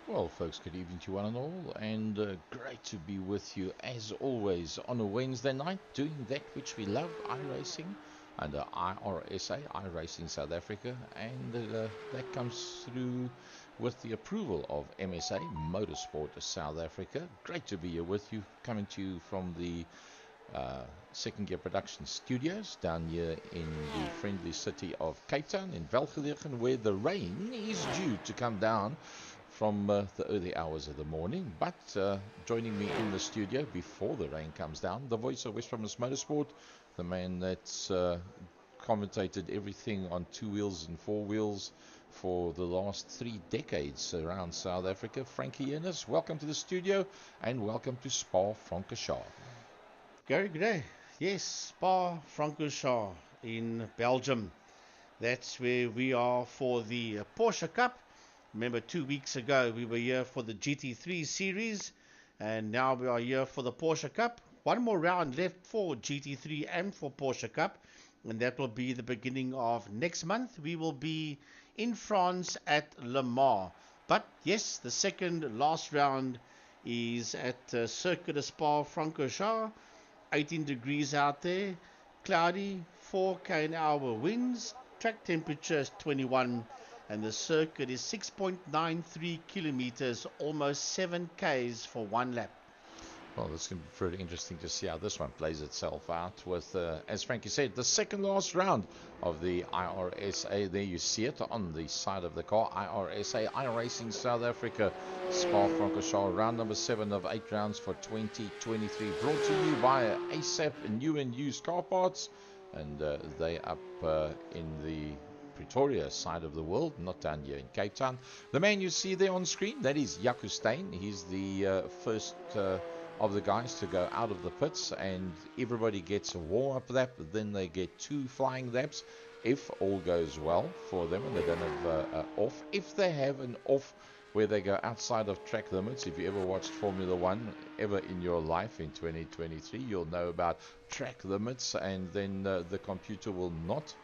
Well, folks, good evening to one and all, and great to be with you as always on a Wednesday night, doing that which we love, iRacing, under iRSA, iRacing South Africa, and that comes through with the approval of MSA Motorsport South Africa. Great to be here with you, coming to you from the Second Gear Production Studios down here in the friendly city of Cape Town in Velgelegen, where the rain is due to come down from the early hours of the morning. But joining me in the studio before the rain comes down, the voice of West Province Motorsport, the man that's commentated everything on 2 wheels and 4 wheels for the last 3 decades around South Africa, Frankie Ickx. Welcome to the studio and welcome to Spa-Francorchamps. Gary, good day. Yes, Spa-Francorchamps in Belgium. That's where we are for the Porsche Cup. Remember, 2 weeks ago we were here for the GT3 series, and now we are here for the Porsche Cup. One more round left for GT3 and for Porsche Cup, and that will be the beginning of next month. We will be in France at Le Mans. But yes, the second last round is at Circuit de Spa-Francorchamps. 18 degrees out there, cloudy, 4 km/h winds, track temperature is 21, and the circuit is 6.93 kilometers, almost 7 k's for 1 lap. Well, it's going to be pretty interesting to see how this one plays itself out with, as Frankie said, the second last round of the iRSA. There you see it on the side of the car, iRSA, iRacing South Africa, Spa-Francorchamps, round number 7 of 8 rounds for 2023. Brought to you by ASAP New and Used Car Parts, and they up in the Pretoria side of the world, not down here in Cape Town. The man you see there on screen, that is Jacky Ickx. He's the first of the guys to go out of the pits, and everybody gets a warm-up lap. Then they get 2 flying laps if all goes well for them and they don't have off. If they have an off where they go outside of track limits. If you ever watched Formula One ever in your life in 2023, you'll know about track limits, and then the computer will not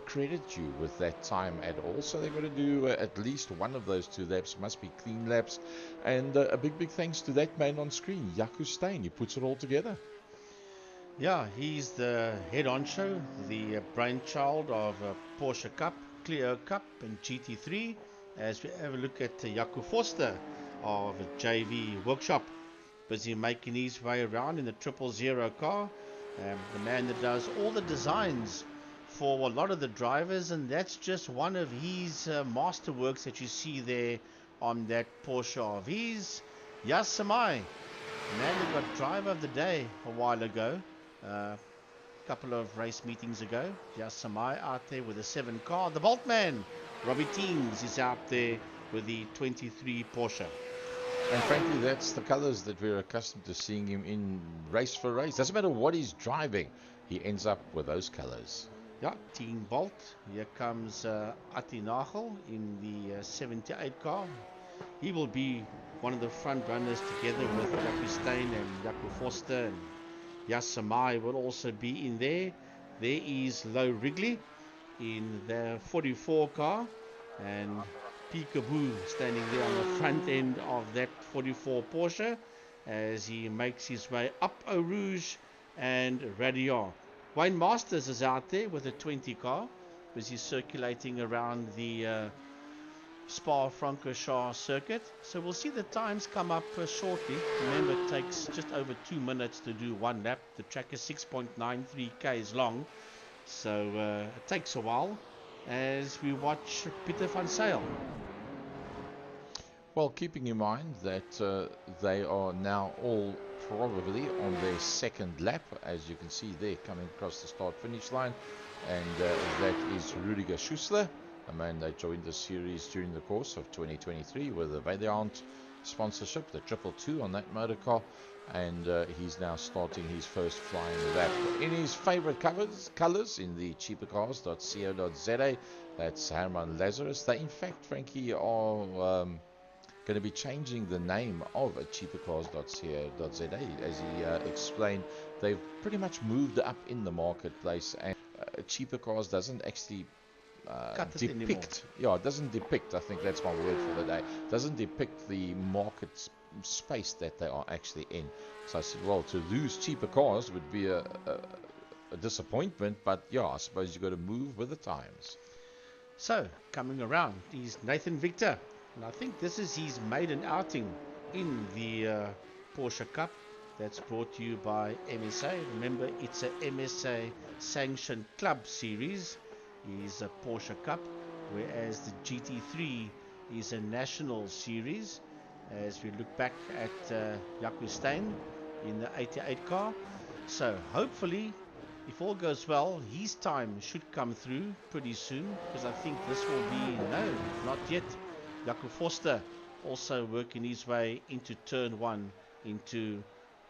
credit you with that time at all. So they've got to do at least one of those 2 laps, must be clean laps. And a big thanks to that man on screen, Jacky Ickx. He puts it all together. Yeah, he's the head honcho, the brainchild of Porsche Cup, Clio Cup and GT3. As we have a look at Jaco Forster of JV Workshop, busy making his way around in the 000 car. The man that does all the designs for a lot of the drivers, and that's just one of his masterworks that you see there on that Porsche of his. Yasamai, man that got driver of the day a while ago, a couple of race meetings ago. Yasamai out there with a 7 car. The Boltman, Robbie Teams, is out there with the 23 Porsche. And frankly, that's the colors that we're accustomed to seeing him in race for race. Doesn't matter what he's driving, he ends up with those colors. Yeah, Team Bolt. Here comes Ati Nagel in the 78 car. He will be one of the front runners together with Jacky Ickx and Jaco Forster. And Yasamai will also be in there. There is Low Wrigley in the 44 car, and Peekaboo standing there on the front end of that 44 Porsche as he makes his way up Eau Rouge and Radion. Wayne Masters is out there with a 20 car, busy circulating around the Spa-Francorchamps circuit. So we'll see the times come up shortly. Remember, it takes just over 2 minutes to do 1 lap. The track is 6.93 k's long, so it takes a while as we watch Peter van Zyl. Well, keeping in mind that they are now all probably on their 2nd lap, as you can see there coming across the start-finish line, and that is Rudiger Schussler, a man that joined the series during the course of 2023 with the Valiant sponsorship, the 222 on that motor car, and he's now starting his first flying lap in his favorite colors in the cheapercars.co.za. That's Herman Lazarus. They in fact, Frankie, are going to be changing the name of cheapercars.co.za. As he explained, they've pretty much moved up in the marketplace, and Cheaper Cars doesn't actually depict, it doesn't depict, I think that's my word for the day, doesn't depict the market space that they are actually in. So I said, well, to lose Cheaper Cars would be a disappointment, but yeah, I suppose you've got to move with the times. So, coming around is Nathan Victor. And I think this is his maiden outing in the Porsche Cup. That's brought to you by MSA. Remember, it's a MSA sanctioned club series. Is a Porsche Cup, whereas the GT3 is a national series. As we look back at Jacky Ickx in the 88 car. So hopefully, if all goes well, his time should come through pretty soon, because I think this will be, no, not yet. Jaco Forster also working his way into turn 1 into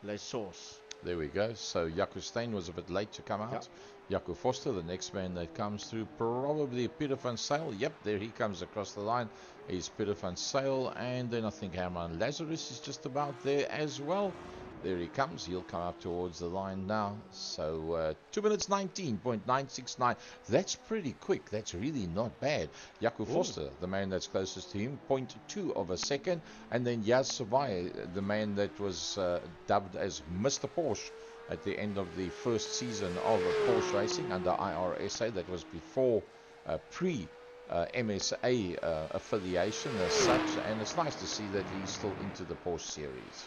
Les Sources. There we go. So Jacky Ickx was a bit late to come out. Yep. Jaco Forster, the next man that comes through, probably Peter van Zyl. Yep, there he comes across the line. Is Peter van Zyl, and then I think Herman Lazarus is just about there as well. There he comes. He'll come up towards the line now. So 2 minutes 19.969. That's pretty quick. That's really not bad. Jaco Forster, the man that's closest to him, 0.2 of a second. And then Yaz Savai, the man that was dubbed as Mr. Porsche at the end of the first season of Porsche racing under iRSA. That was before pre-MSA affiliation as such. And it's nice to see that he's still into the Porsche series.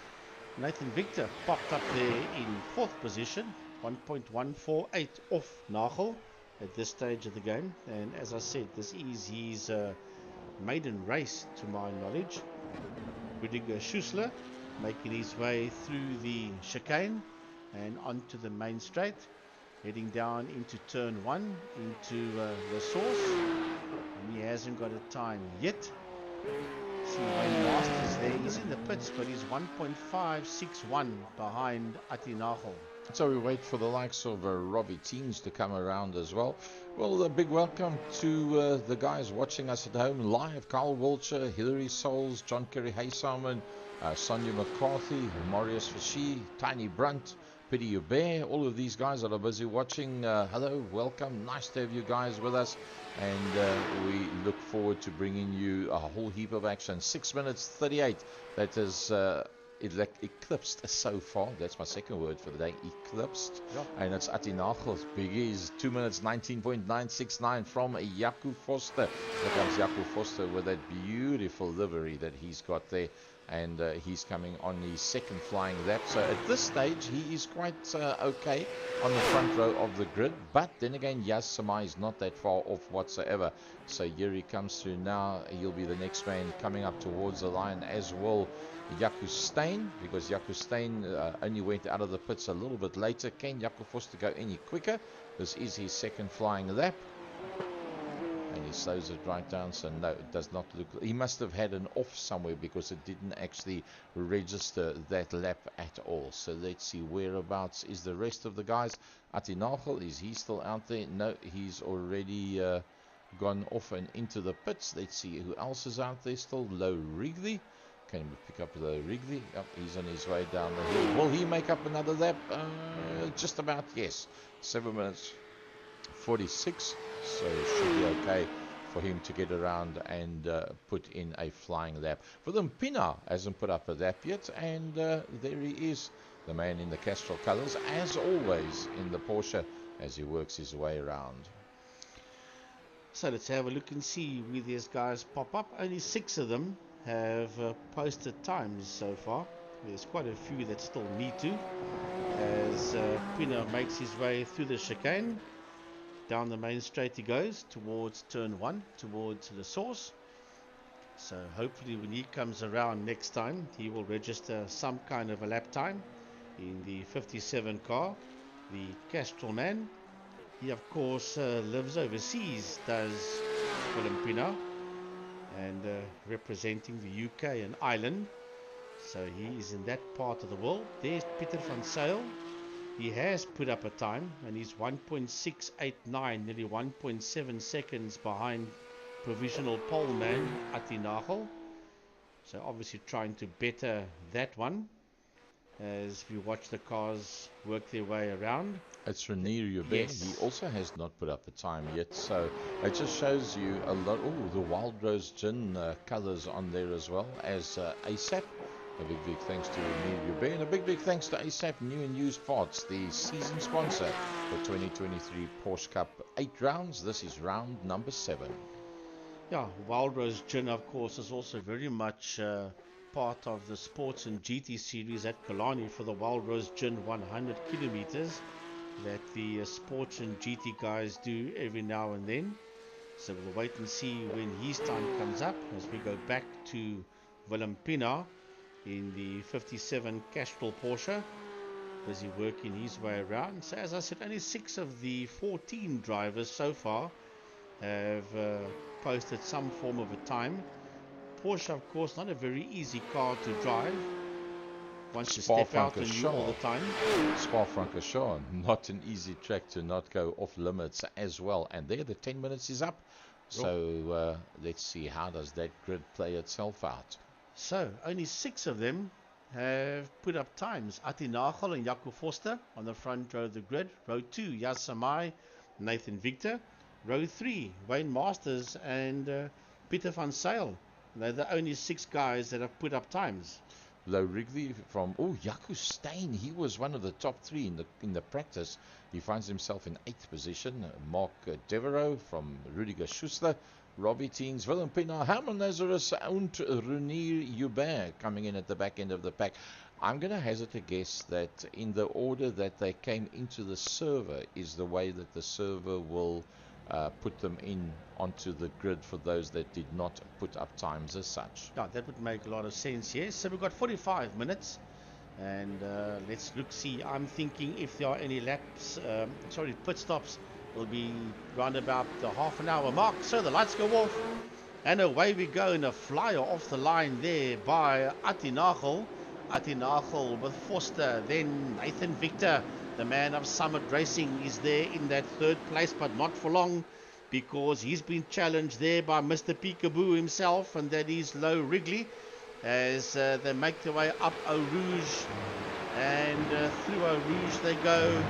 Nathan Victor popped up there in 4th position, 1.148 off Nagel at this stage of the game. And as I said, this is his maiden race to my knowledge. Rudiger Schussler making his way through the chicane and onto the main straight, heading down into turn 1 into the source. And he hasn't got a time yet. See Wayne Masters there, he's in the pits, but he's 1.561 behind Ati Nagel. So we wait for the likes of Robbie Teams to come around as well. Well, a big welcome to the guys watching us at home live. Carl Wiltshire, Hilary Souls, John Kerry Haysalmon, Sonia McCarthy, Marius Fashi, Tiny Brunt, Pity Hubert, all of these guys that are busy watching. Hello, welcome. Nice to have you guys with us. And we look forward to bringing you a whole heap of action. 6 minutes 38. That is eclipsed so far. That's my second word for the day, eclipsed. Yep. And it's Atinachel's biggies. 2 minutes 19.969 from Jaco Forster. There comes Jaco Forster with that beautiful livery that he's got there. And he's coming on his second flying lap. So at this stage, he is quite okay on the front row of the grid. But then again, Yas Samai is not that far off whatsoever. So here he comes through now. He'll be the next man coming up towards the line, as well Jaco Steyn, because Jaco Steyn only went out of the pits a little bit later. Can Jaco Forster go any quicker? This is his second flying lap. And he slows it right down, so no, it does not look. He must have had an off somewhere because it didn't actually register that lap at all. So let's see, whereabouts is the rest of the guys. Atinachel, is he still out there? No, he's already gone off and into the pits. Let's see who else is out there still. Low Wrigley. Can we pick up Low Wrigley? Yep, he's on his way down the hill. Will he make up another lap? Just about, yes. 7 minutes 46. So it should be okay for him to get around and put in a flying lap. For them, Pina hasn't put up a lap yet, and there he is, the man in the Castrol colours, as always in the Porsche, as he works his way around. So let's have a look and see where these guys pop up. Only 6 of them have posted times so far. There's quite a few that still need to, as Pina makes his way through the chicane. Down the main straight he goes towards turn 1, towards the source. So hopefully when he comes around next time, he will register some kind of a lap time in the 57 car, the Castrol man. He of course lives overseas, does Willem Pina, and representing the UK and Ireland. So he is in that part of the world. There's Pieter van Zyl. He has put up a time, and he's 1.689, nearly 1.7 seconds behind provisional pole man Atinachel. So obviously trying to better that one as we watch the cars work their way around. It's Renier Hubert. Yes. He also has not put up a time yet, so it just shows you a lot. Oh, the Wild Rose Gin colours on there as well as ASAP. A big thanks to Renier Hubert, and a big thanks to ASAP New and Used Parts, the season sponsor for 2023 Porsche Cup 8 rounds. This is round number 7. Yeah, Wild Rose Gin, of course, is also very much part of the Sports and GT series at Killarney for the Wild Rose Gin 100 kilometers that the Sports and GT guys do every now and then. So we'll wait and see when his time comes up as we go back to Willem Pina in the 57 Castrol Porsche, busy working his way around. So as I said, only 6 of the 14 drivers so far have posted some form of a time. Porsche, of course, not a very easy car to drive once you step out and you all the time. Spa-Francorchamps, not an easy track to not go off limits as well. And there the 10 minutes is up. So let's see, how does that grid play itself out? So only 6 of them have put up times. Atinachel and Jaco Forster on the front row of the grid. Row 2, Yas Samai, Nathan Victor. Row 3, Wayne Masters and Pieter van Zyl. They're the only 6 guys that have put up times. Low Wrigley from Jaco Steyn. He was one of the top 3 in the practice. He finds himself in 8th position. Mark Devereaux from Rudiger Schuster. Robbie Teens, Willem Pina, Herman Nazarus, and Renier Hubert coming in at the back end of the pack. I'm going to hazard a guess that in the order that they came into the server is the way that the server will put them in onto the grid for those that did not put up times as such. Yeah, that would make a lot of sense, yes. So we've got 45 minutes and let's see. I'm thinking if there are any laps, pit stops, will be round about the half an hour mark. So the lights go off and away we go in a flyer off the line there by Atinachel with Forster, then Nathan Victor The man of Summit Racing is there in that third place, but not for long, because he's been challenged there by Mr. Peekaboo himself, and that is Low Wrigley, as they make their way up Eau Rouge, and through Eau Rouge they go,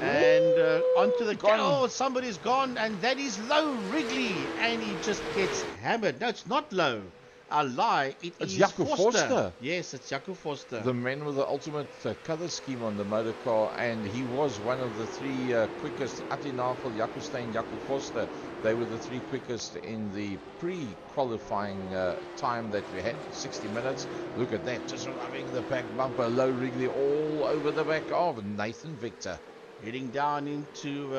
and onto the oh, somebody's gone, and that is Low Wrigley, and he just gets hammered. No, it's not Low. A lie. It's Jacky Forster. Yes, it's Jacky Forster. The man with the ultimate color scheme on the motor car, and he was one of the three quickest. Atinafel, Jacky Stein, Jacky Forster. They were the three quickest in the pre-qualifying time that we had, 60 minutes. Look at that, just rubbing the back bumper. Low Wrigley all over the back of Nathan Victor. Heading down into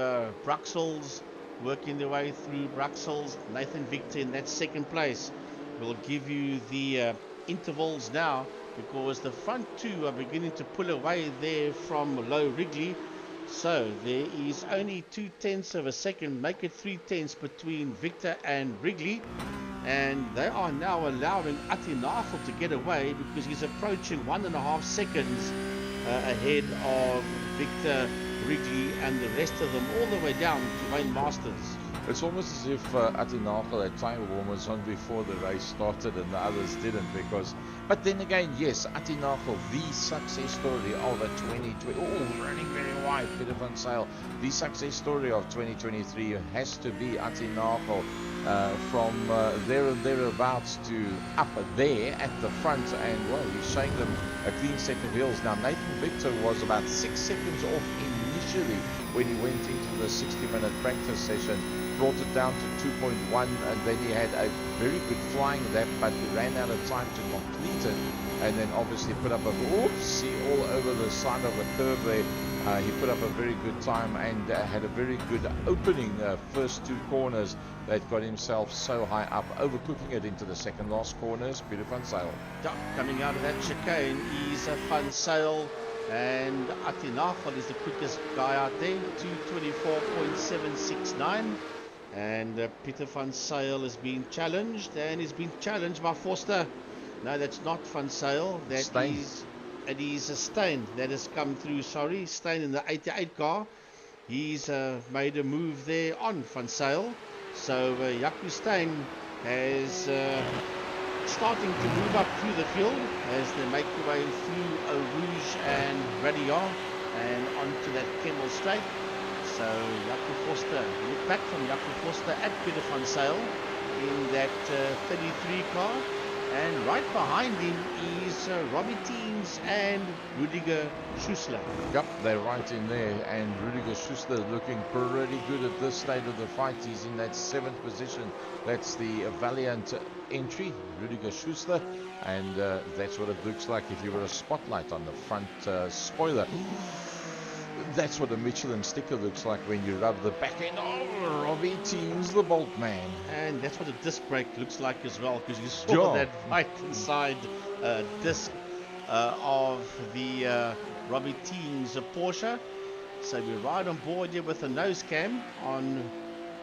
Bruxelles, working their way through Bruxelles. Nathan Victor in that second place. We'll give you the intervals now, because the front two are beginning to pull away there from Low Wrigley. So there is only 0.2 of a second, make it 0.3 between Victor and Wrigley. And they are now allowing Atinafel to get away, because he's approaching 1.5 seconds ahead of Victor, Wrigley, and the rest of them, all the way down to Wayne Masters. It's almost as if Atinafel had tire warmers on before the race started and the others didn't, because... But then again, yes, Atinafel, the success story of a 2020... Oh, running very wide, Peter van Zyl. The success story of 2023 has to be Atinafel, from there and thereabouts to up there at the front, and, well, he's showing them a clean set of wheels. Now, Nathan Victor was about 6 seconds off initially when he went into the 60-minute practice session. Brought it down to 2.1, and then he had a very good flying lap, but ran out of time to complete it, and then obviously put up a oopsie all over the side of the curve there. He put up a very good time and had a very good opening first two corners that got himself so high up, overcooking it into the second last corners. Peter van Zyl. Coming out of that chicane is Van Zyl, and Atinafel is the quickest guy out there, 2:24.769. And Peter van Zyl is being challenged, and he's been challenged by Forster. No, that's not Van Zyl. It is a Stein that has come through. Sorry, Stein in the 88 car. He's made a move there on Van Zyl. So Jacky Stein has starting to move up through the field as they make their way through Eau Rouge and Radillon and onto that Kemmel Straight. So Jacky Forster, look back from Jacky Forster at Peter van Zyl in that 33 car, and right behind him is Robbie Teens and Rudiger Schussler. Yep, they're right in there, and Rudiger Schussler looking pretty good at this stage of the fight. He's in that 7th position. That's the Valiant entry, Rudiger Schussler, and that's what it looks like if you were a spotlight on the front spoiler. That's what a Michelin sticker looks like when you rub the back end of Robbie Teams, the Bolt man. And that's what a disc brake looks like as well, because you saw that right inside disc of the Robbie Teams Porsche. So we ride on board here with a nose cam on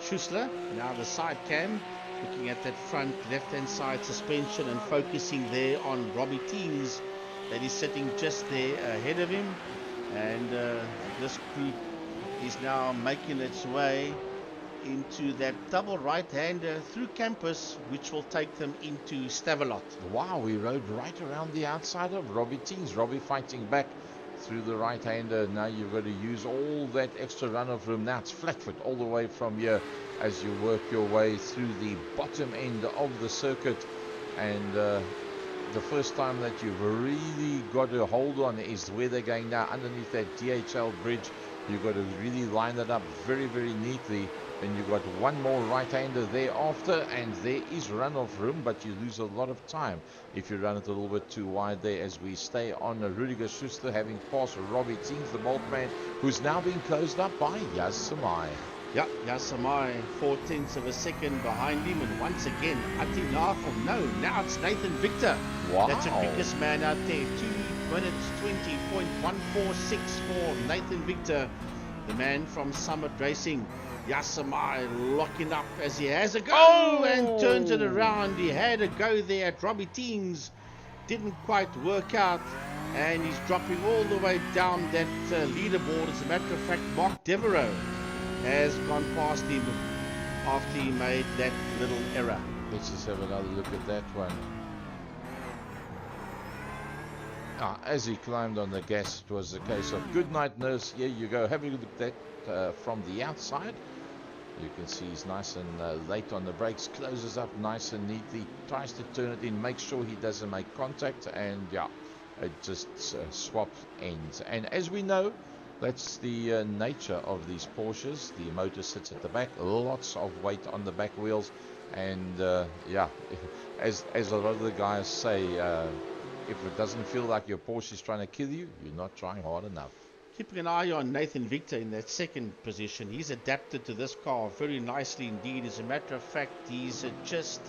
Schussler, now the side cam, looking at that front left-hand side suspension and focusing there on Robbie Teams that is sitting just there ahead of him. And this group is now making its way into that double right-hander through campus, which will take them into Stavelot. Wow, we rode right around the outside of Robbie Teens. Robbie fighting back through the right-hander. Now you've got to use all that extra run of room. Now it's flat foot all the way from here as you work your way through the bottom end of the circuit. And the first time that you've really got to hold on is where they're going now, underneath that DHL bridge. You've got to really line it up very, very neatly. Then you've got one more right-hander thereafter, and there is run-off room, but you lose a lot of time if you run it a little bit too wide there, as we stay on Rudiger Schussler, having passed Robbie Teens, the Boltman, who's now being closed up by Yas Samai. Yeah, Yas Samai, 0.4 of a second behind him, and once again, Atinafel. No, now it's Nathan Victor. Wow. That's the quickest man out there. 2:20.146 for Nathan Victor, the man from Summit Racing. Yas Samai locking up as he has a go and turns it around. He had a go there at Robbie Teens. Didn't quite work out. and he's dropping all the way down that leaderboard. As a matter of fact, Mark Devereaux has gone past him after he made that little error. Let's just have another look at that one. As he climbed on the gas, it was a case of good night nurse, here you go, have a look at that from the outside. You can see he's nice and late on the brakes, closes up nice and neatly, tries to turn it in, make sure he doesn't make contact, and yeah, it just swaps ends. And as we know, that's the nature of these Porsches. The motor sits at the back, lots of weight on the back wheels, and yeah, as a lot of the guys say, if it doesn't feel like your Porsche is trying to kill you, you're not trying hard enough. Keeping an eye on Nathan Victor in that second position. He's adapted to this car very nicely indeed. As a matter of fact, he's just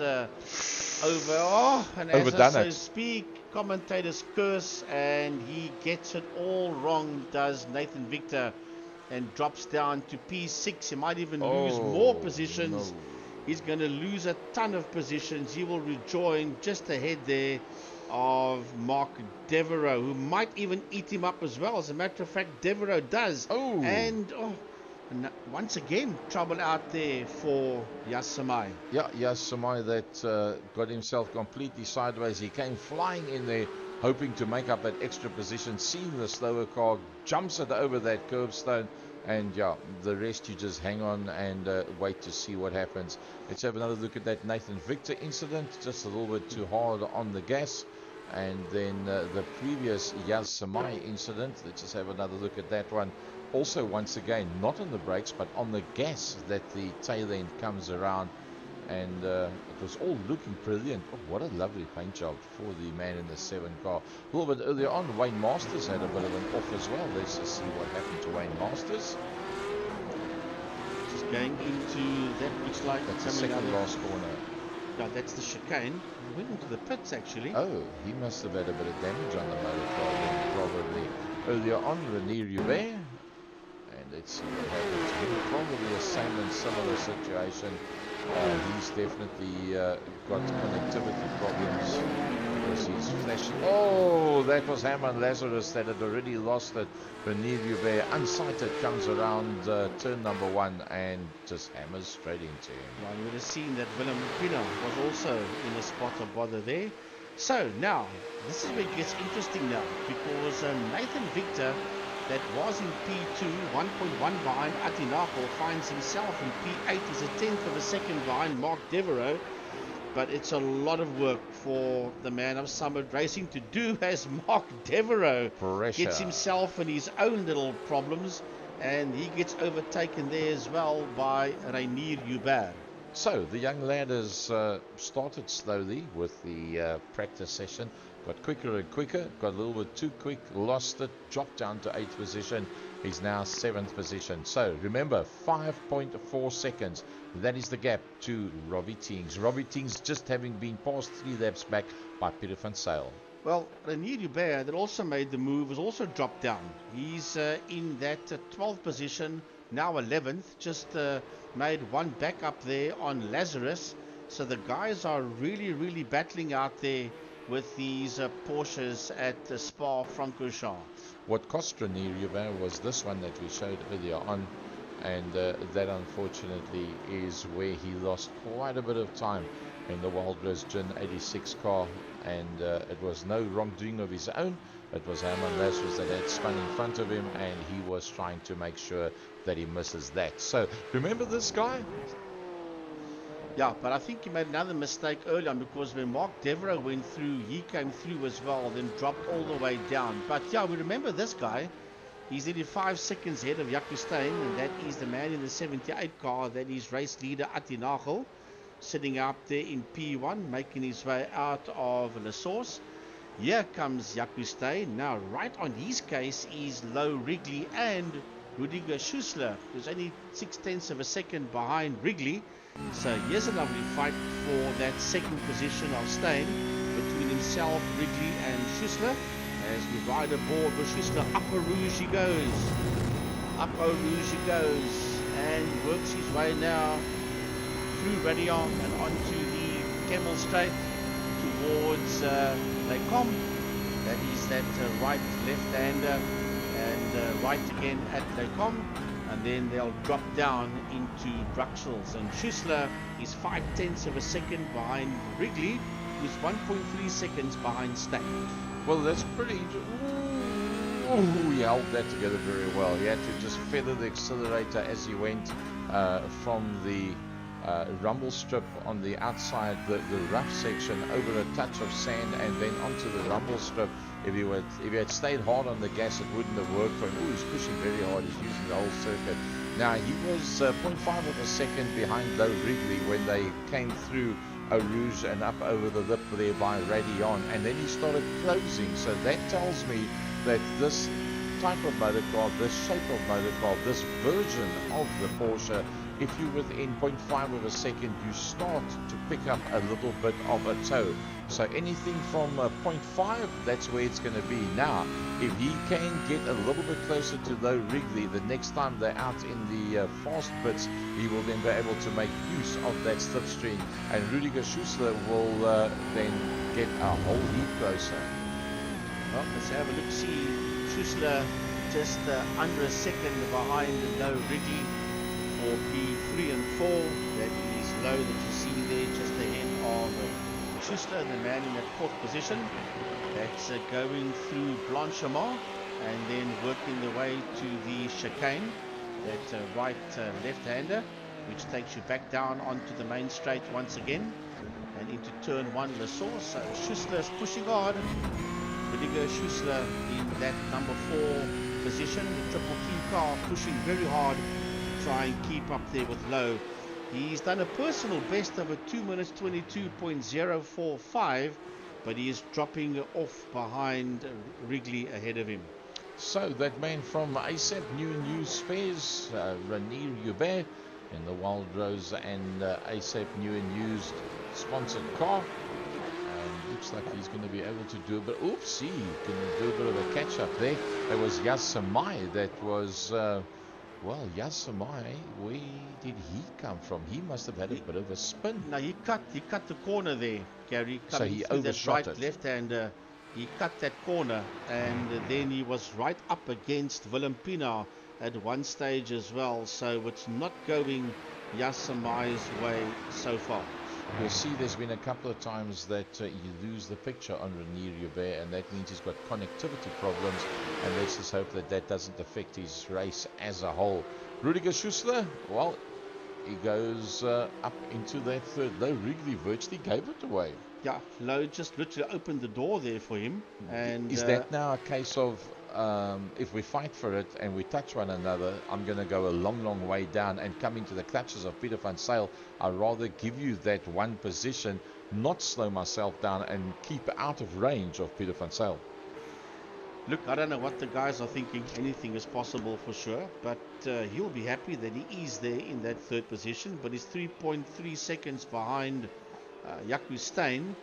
overdone, so to speak. Commentators curse, and he gets it all wrong, does Nathan Victor, and drops down to P6. He might even lose more positions. No. He's going to lose a ton of positions. He will rejoin just ahead there of Mark Devereaux, who might even eat him up as well. As a matter of fact, Devereaux does. And once again, trouble out there for Yasamai. Yeah, Yasamai that got himself completely sideways. He came flying in there, hoping to make up that extra position, seeing the slower car, jumps it over that curbstone, and yeah, the rest you just hang on and wait to see what happens. Let's have another look at that Nathan Victor incident, just a little bit too hard on the gas. And then the previous Yasamai incident, let's just have another look at that one. Also, once again, not on the brakes, but on the gas that the tail end comes around. And it was all looking brilliant. Oh, what a lovely paint job for the man in the 7 car. A little bit earlier on, Wayne Masters had a bit of an off as well. Let's just see what happened to Wayne Masters. Just going into, that looks like that's the second last corner. No, that's the chicane. He went into the pits actually. Oh, he must have had a bit of damage on the motor car then, probably. Earlier on, Henri Pescarolo. And let's see what happens to him. Probably a same and similar situation. He's definitely got connectivity problems because he's flashing. Oh, that was Herman Lazarus that had already lost it. Henri Pescarolo, unsighted, comes around turn number 1 and just hammers straight into him. Well, you would have seen that Willem Pina was also in a spot of bother there. So now, this is where it gets interesting now, because Nathan Victor, that was in P2, 1.1 behind Atinachel, finds himself in P8. He's a tenth of a second behind Mark Devereaux. But it's a lot of work for the man of Summit Racing to do as Mark Devereaux gets himself in his own little problems, and he gets overtaken there as well by Rainier Hubert. So the young lad has started slowly with the practice session, got quicker and quicker, got a little bit too quick, lost it, dropped down to 8th position. He's now 7th position. So remember, 5.4 seconds. That is the gap to Robbie Tings. Robbie Tings just having been passed 3 laps back by Peter van Zyl. Well, Rainier Hubert, that also made the move, has also dropped down. He's in that 12th position, now 11th, just made one back up there on Lazarus. So the guys are really battling out there with these Porsches at Spa-Francorchamps. What cost Rainier Hubert was this one that we showed earlier on, and that unfortunately is where he lost quite a bit of time in the Wild Rose Gin 86 car, and it was no wrongdoing of his own. It was Herman Lazarus that had spun in front of him, and he was trying to make sure that he misses that. So remember this guy? Yeah, but I think he made another mistake earlier on, because when Mark Devereaux went through, he came through as well, then dropped all the way down. But yeah, we remember this guy. He's nearly 5 seconds ahead of Jacky Ickx, and that is the man in the 78 car. That is race leader Atinachel, sitting up there in P1, making his way out of La Source. Here comes Jacky Ickx. Now, right on his case is Low Wrigley and Rudiger Schussler, who's only 0.6 of a second behind Wrigley. So here's a lovely fight for that second position of Steyn between himself, Wrigley and Schussler. As we ride aboard with Schussler, up Eau Rouge he goes. Up Eau Rouge he goes, and works his way now through Radion and onto the Camel Straight towards Les Combes. That is that right left-hander, and right again at Lecom, and then they'll drop down into Bruxelles. And Schussler is 0.5 of a second behind Wrigley, who's 1.3 seconds behind Stein. Well, that's pretty. Ooh, he held that together very well. He had to just feather the accelerator as he went from the rumble strip on the outside, the rough section, over a touch of sand, and then onto the rumble strip. If he had stayed hard on the gas, it wouldn't have worked for him. Ooh, he's pushing very hard. He's using the whole circuit. Now, he was 0.5 of a second behind Low Wrigley when they came through Eau Rouge and up over the lip there by Radillon, and then he started closing. So that tells me that this type of motor car, this shape of motor car, this version of the Porsche, if you're within 0.5 of a second, you start to pick up a little bit of a toe. So anything from 0.5, that's where it's going to be. Now, if he can get a little bit closer to Low Wrigley, the next time they're out in the fast bits, he will then be able to make use of that slipstream. And Rudiger Schussler will then get a whole heap closer. Well, let's have a look. See, Schussler just under a second behind Low Wrigley for P3 and 4. That is Low that you see there, just ahead of Schussler, the man in that fourth position. That's going through Blanchimont and then working the way to the chicane, that right left-hander, which takes you back down onto the main straight once again and into turn 1 Le Source. So Schussler's pushing hard. Rudiger Schussler in that number 4 position, the triple Q car pushing very hard to try and keep up there with Low. He's done a personal best of a 2 minutes 22.045, but he is dropping off behind Wrigley ahead of him. So that man from ASAP New and Used Spares, Renier Hubert, in the Wild Rose and ASAP New and Used sponsored car. Looks like he's going to be able to do a bit. Oops, he can do a bit of a catch up there. That was Yasamai. That was, well, Yasamai. Where did he come from? He must have had a bit of a spin. No, he cut the corner there, Gary. So he overshot that right it. left-hander. He cut that corner, and then he was right up against Willem Pinaar at one stage as well. So it's not going Yasamai's way so far. You'll see there's been a couple of times that you lose the picture on Renier Hubert, and that means he's got connectivity problems, and let's just hope that that doesn't affect his race as a whole. Rudiger Schussler, well, he goes up into that third. Low Wrigley virtually gave it away. Yeah, Low just literally opened the door there for him. And is that now a case of if we fight for it and we touch one another, I'm going to go a long way down and come into the clutches of Peter van Zyl? I'd rather give you that one position, not slow myself down and keep out of range of Peter van Zyl. Look, I don't know what the guys are thinking. Anything is possible for sure, but he'll be happy that he is there in that third position, but he's 3.3 seconds behind Jaco Steyn,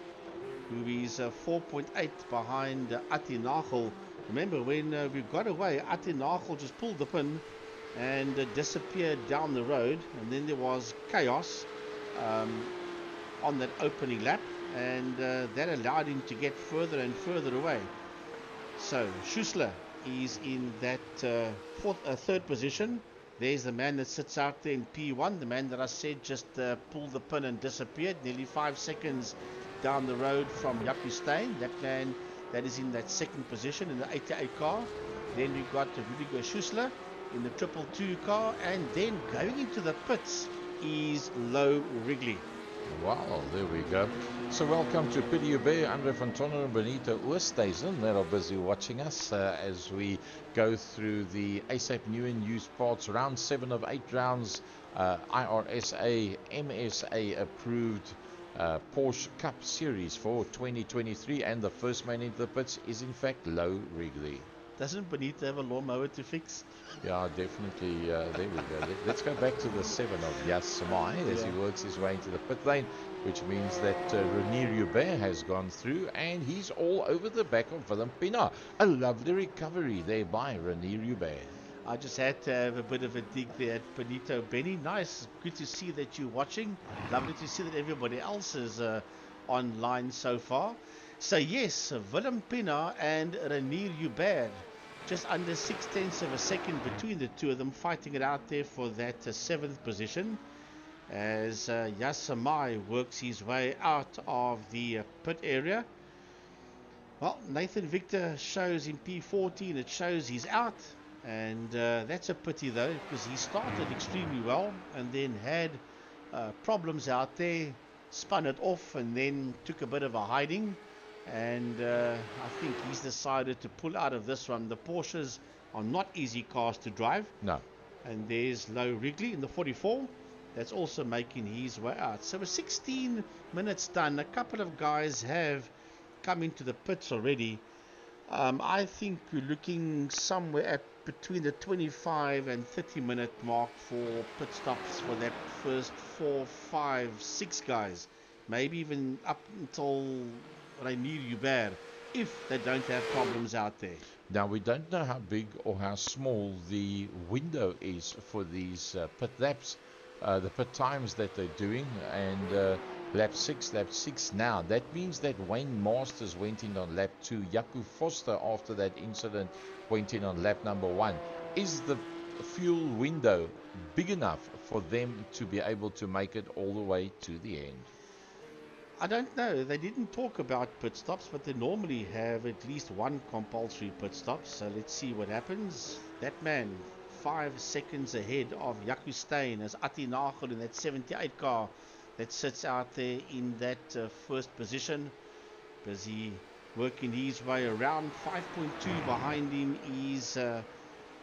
who is 4.8 behind Atti Nagel. Remember, when we got away, Atti Nagel just pulled the pin and disappeared down the road, and then there was chaos on that opening lap, and that allowed him to get further and further away. So Schussler is in that third position. There's the man that sits out there in P1, the man that I said just pulled the pin and disappeared, nearly 5 seconds down the road from Jaco Steyn. That man that is in that second position in the 88 car. Then we've got Rudiger Schussler in the 222 car, and then going into the pits is Low Wrigley. Wow, there we go. So welcome to Pedro Hubert, Andre Fontana and Benito Oosthuizen that are busy watching us as we go through the ASAP New and Used Parts round 7 of 8 rounds, iRSA MSA approved Porsche Cup series for 2023, and the first man into the pits is in fact Low Wrigley. Doesn't Benito have a lawnmower to fix? Yeah, definitely. There we go. Let's go back to the 7 of Yasamai as he works his way into the pit lane, which means that Renier Hubert has gone through, and he's all over the back of Willem Pinaar. A lovely recovery there by Renier Hubert. I just had to have a bit of a dig there at Benito. Benny, nice. Good to see that you're watching. Lovely to see that everybody else is online so far. So yes, Willem Pinaar and Renier Hubert, just under 6/10 of a second between the two of them, fighting it out there for that 7th position, as Yasamai works his way out of the pit area. Well, Nathan Victor shows in P14, it shows he's out, and that's a pity though, because he started extremely well and then had problems out there, spun it off and then took a bit of a hiding, and I think he's decided to pull out of this one. The Porsches are not easy cars to drive. No. And there's Low Wrigley in the 44. That's also making his way out. So we're 16 minutes done. A couple of guys have come into the pits already. I think we're looking somewhere at between the 25 and 30 minute mark for pit stops for that first 4, 5, 6 guys. Maybe even up until Renier Hubert, if they don't have problems out there. Now, we don't know how big or how small the window is for these pit laps, the pit times that they're doing, and lap 6 now. That means that Wayne Masters went in on lap 2. Jaco Foster, after that incident, went in on lap number 1. Is the fuel window big enough for them to be able to make it all the way to the end? I don't know. They didn't talk about pit stops, but they normally have at least one compulsory pit stop. So let's see what happens. That man, 5 seconds ahead of Jaco Steyn, as Atti Nagel in that 78 car that sits out there in that first position. Busy working his way around. 5.2 behind him is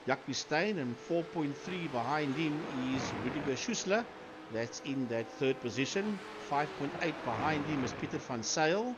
Jaco Steyn, and 4.3 behind him is Rudiger Schussler. That's in that third position. 5.8 behind him is Pieter van Zyl,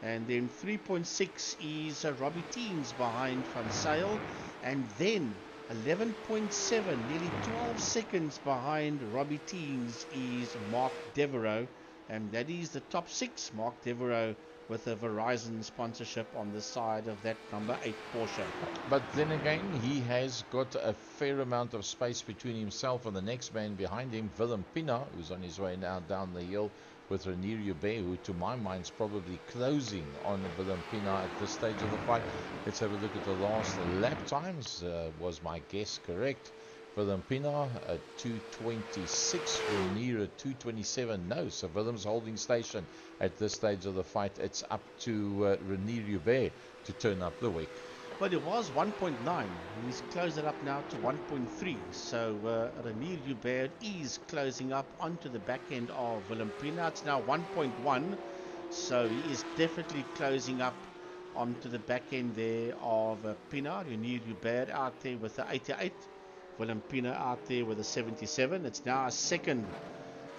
and then 3.6 is Robbie Teens behind van Zyl, and then 11.7, nearly 12 seconds behind Robbie Teens is Mark Devereaux, and that is the top 6. Mark Devereaux with a Verizon sponsorship on the side of that number 8 Porsche. But then again, he has got a fair amount of space between himself and the next man behind him, Willem Pinaar, who's on his way now down the hill with Renier Hubert, who to my mind is probably closing on Willem Pinaar at this stage of the fight. Let's have a look at the last lap times. Was my guess correct? Willem Pinaar at 2:26, Renier at 2:27. No, so Willem's holding station at this stage of the fight. It's up to Renier Hubert to turn up the wick. But it was 1.9. He's closed it up now to 1.3. So Renier Hubert is closing up onto the back end of Willem Pinaar. It's now 1.1. So he is definitely closing up onto the back end there of Pinaar. Renier Hubert out there with the 88. Willem Pinaar out there with a 77. It's now a second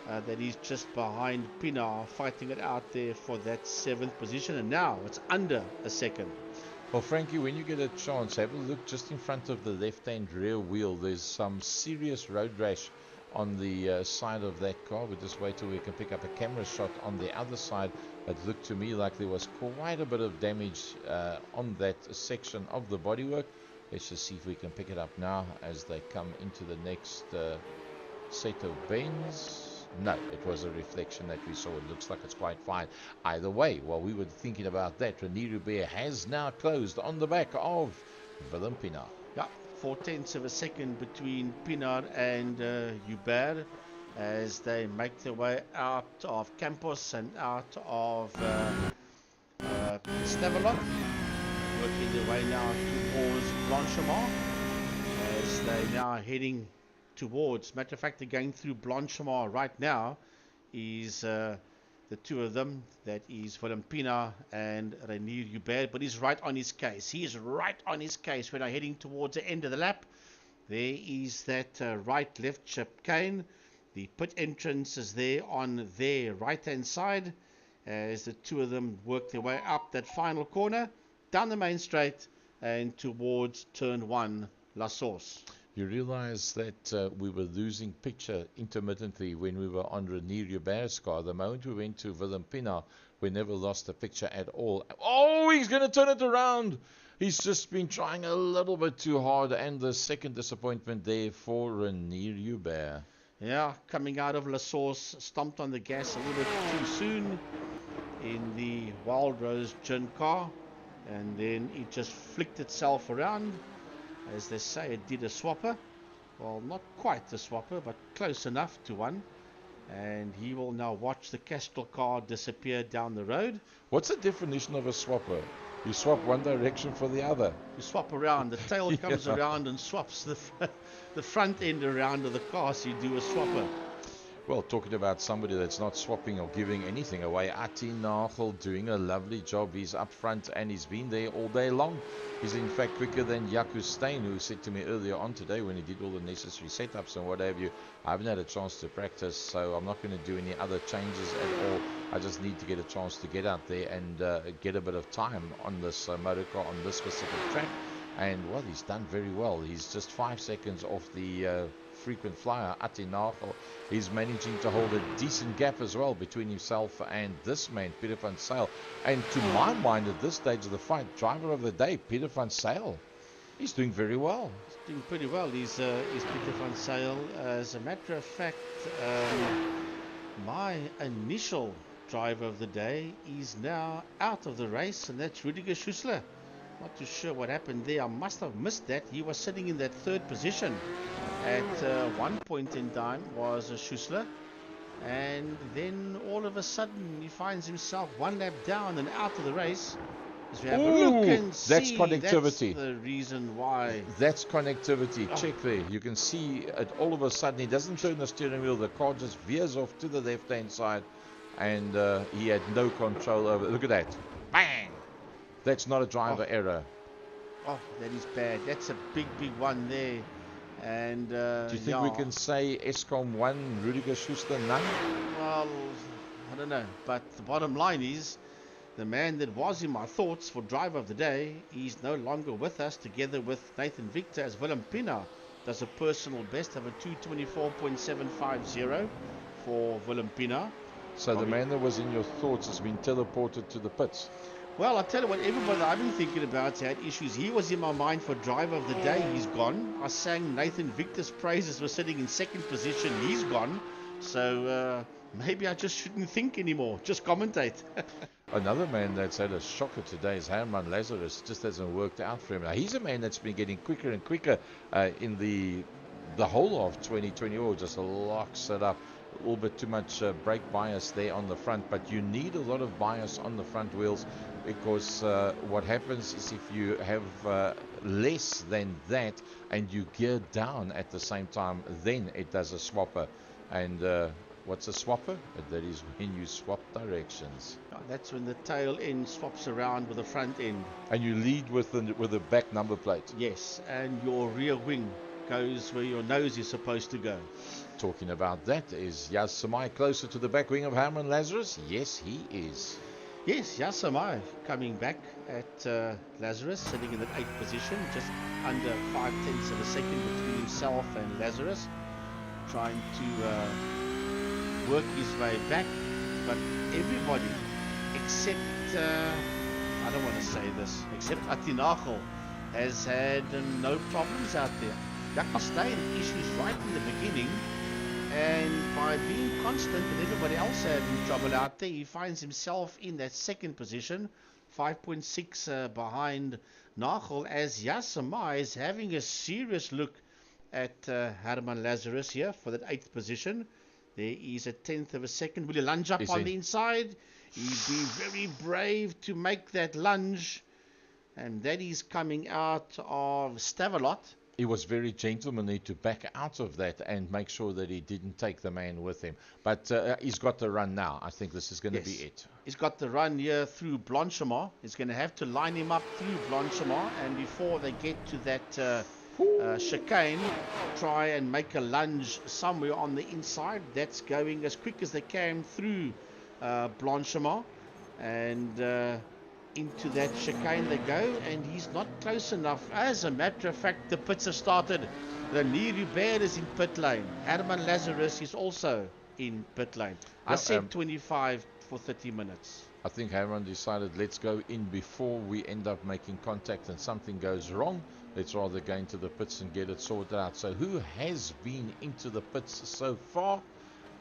that he's just behind Pinaar, fighting it out there for that 7th position, and now it's under a second. Well, Frankie, when you get a chance, have a look just in front of the left-hand rear wheel. There's some serious road rash on the side of that car. We'll just wait till we can pick up a camera shot on the other side. It looked to me like there was quite a bit of damage on that section of the bodywork. Let's just see if we can pick it up now as they come into the next set of bends. No, it was a reflection that we saw. It looks like it's quite fine. Either way, while we were thinking about that, Renier Hubert has now closed on the back of Willem Pinaar. Yeah, 0.4 of a second between Pinaar and Hubert as they make their way out of Campos and out of Stavelot. Working their way now towards Blanchimont as they're now heading towards. Matter of fact, they're going through Blanchimont right now. Is the two of them, that is Willem Pinaar and Renier Hubert, but he's right on his case. He is right on his case. We're now heading towards the end of the lap. There is that right-left chicane. The pit entrance is there on their right-hand side as the two of them work their way up that final corner, down the main straight and towards turn 1, La Source. You realize that we were losing picture intermittently when we were on Renier Hubert's car. The moment we went to Willem Pinaar, we never lost the picture at all. Oh, he's going to turn it around. He's just been trying a little bit too hard, and the second disappointment there for Renier Hubert. Yeah, coming out of La Source, stomped on the gas a little bit too soon. in the Wild Rose gin car, and then it just flicked itself around. As they say, it did a swapper. Well, not quite a swapper, but close enough to one. And he will now watch the Castrol car disappear down the road. What's the definition of a swapper? You swap one direction for the other. You swap around. The tail comes around and swaps the front end around of the car, so you do a swapper. Well, talking about somebody that's not swapping or giving anything away, Ayrton Senna doing a lovely job. He's up front and he's been there all day long. He's in fact quicker than Jaco Steyn, who said to me earlier on today when he did all the necessary setups and what have you. I haven't had a chance to practice, so I'm not going to do any other changes at all. I just need to get a chance to get out there and get a bit of time on this motor car, on this specific track. And, well, he's done very well. He's just 5 seconds off the frequent flyer, Ayrton Senna. He's managing to hold a decent gap as well between himself and this man, Pedro van Zyl. And to my mind, at this stage of the fight, driver of the day, Pedro van Zyl, he's doing very well. He's doing pretty well. He's Pedro van Zyl. As a matter of fact, my initial driver of the day is now out of the race, and that's Rudiger Schussler. Not too sure what happened there. I must have missed that. He was sitting in that third position at one point in time, was a Schussler, and then all of a sudden he finds himself one lap down and out of the race. As we have a look and see, that's connectivity. That's the reason why. That's connectivity. Check there. You can see it all of a sudden. He doesn't turn the steering wheel. The car just veers off to the left-hand side, and he had no control over it. Look at that. Bang! That's not a driver error. Oh, that is bad. That's a big, big one there. And do you think we can say ESCOM 1, Rudiger Schussler none? Well, I don't know. But the bottom line is, the man that was in my thoughts for driver of the day, he's no longer with us, together with Nathan Victor, as Willem Pina does a personal best of a 224.750 for Willem Pina. So the man that was in your thoughts has been teleported to the pits. Well, I'll tell you what, everybody that I've been thinking about had issues. He was in my mind for driver of the day. He's gone. I sang Nathan Victor's praises. We're sitting in second position. He's gone. So maybe I just shouldn't think anymore. Just commentate. Another man that's had a shocker today is Herman Lazarus. Just hasn't worked out for him. Now, he's a man that's been getting quicker and quicker in the whole of 2020. Just locks it up. A little bit too much brake bias there on the front, but you need a lot of bias on the front wheels, because what happens is if you have less than that and you gear down at the same time, then it does a swapper. And what's a swapper? That is when you swap directions. That's when the tail end swaps around with the front end. And you lead with the back number plate. Yes, and your rear wing goes where your nose is supposed to go. Talking about that, is Yas Samai closer to the back wing of Herman Lazarus? Yes, he is. Yes, Yas Samai coming back at Lazarus, sitting in that 8th position, just under 0.5 of a second between himself and Lazarus, trying to work his way back. But everybody except, I don't want to say this, except Ayrton Senna has had no problems out there. Jacky Steyn had issues right in the beginning, and by being constant and everybody else having trouble out there, he finds himself in that second position, 5.6 behind Nagel, as Yas Samai is having a serious look at Herman Lazarus here for that 8th position. There is a 1/10 of a second. Will he lunge up on the inside? He'd be very brave to make that lunge, and that is coming out of Stavelot. He was very gentlemanly to back out of that and make sure that he didn't take the man with him. But he's got the run now. I think this is going to be it. He's got the run here through Blanchimont. He's going to have to line him up through Blanchimont, and before they get to that chicane, try and make a lunge somewhere on the inside. That's going as quick as they can through Blanchimont, and into that chicane they go, and he's not close enough. As a matter of fact, the pits have started. René Hubert is in pit lane. Herman Lazarus is also in pit lane. I said 25 for 30 minutes. I think Herman decided, let's go in before we end up making contact and something goes wrong. Let's rather go into the pits and get it sorted out. So who has been into the pits so far?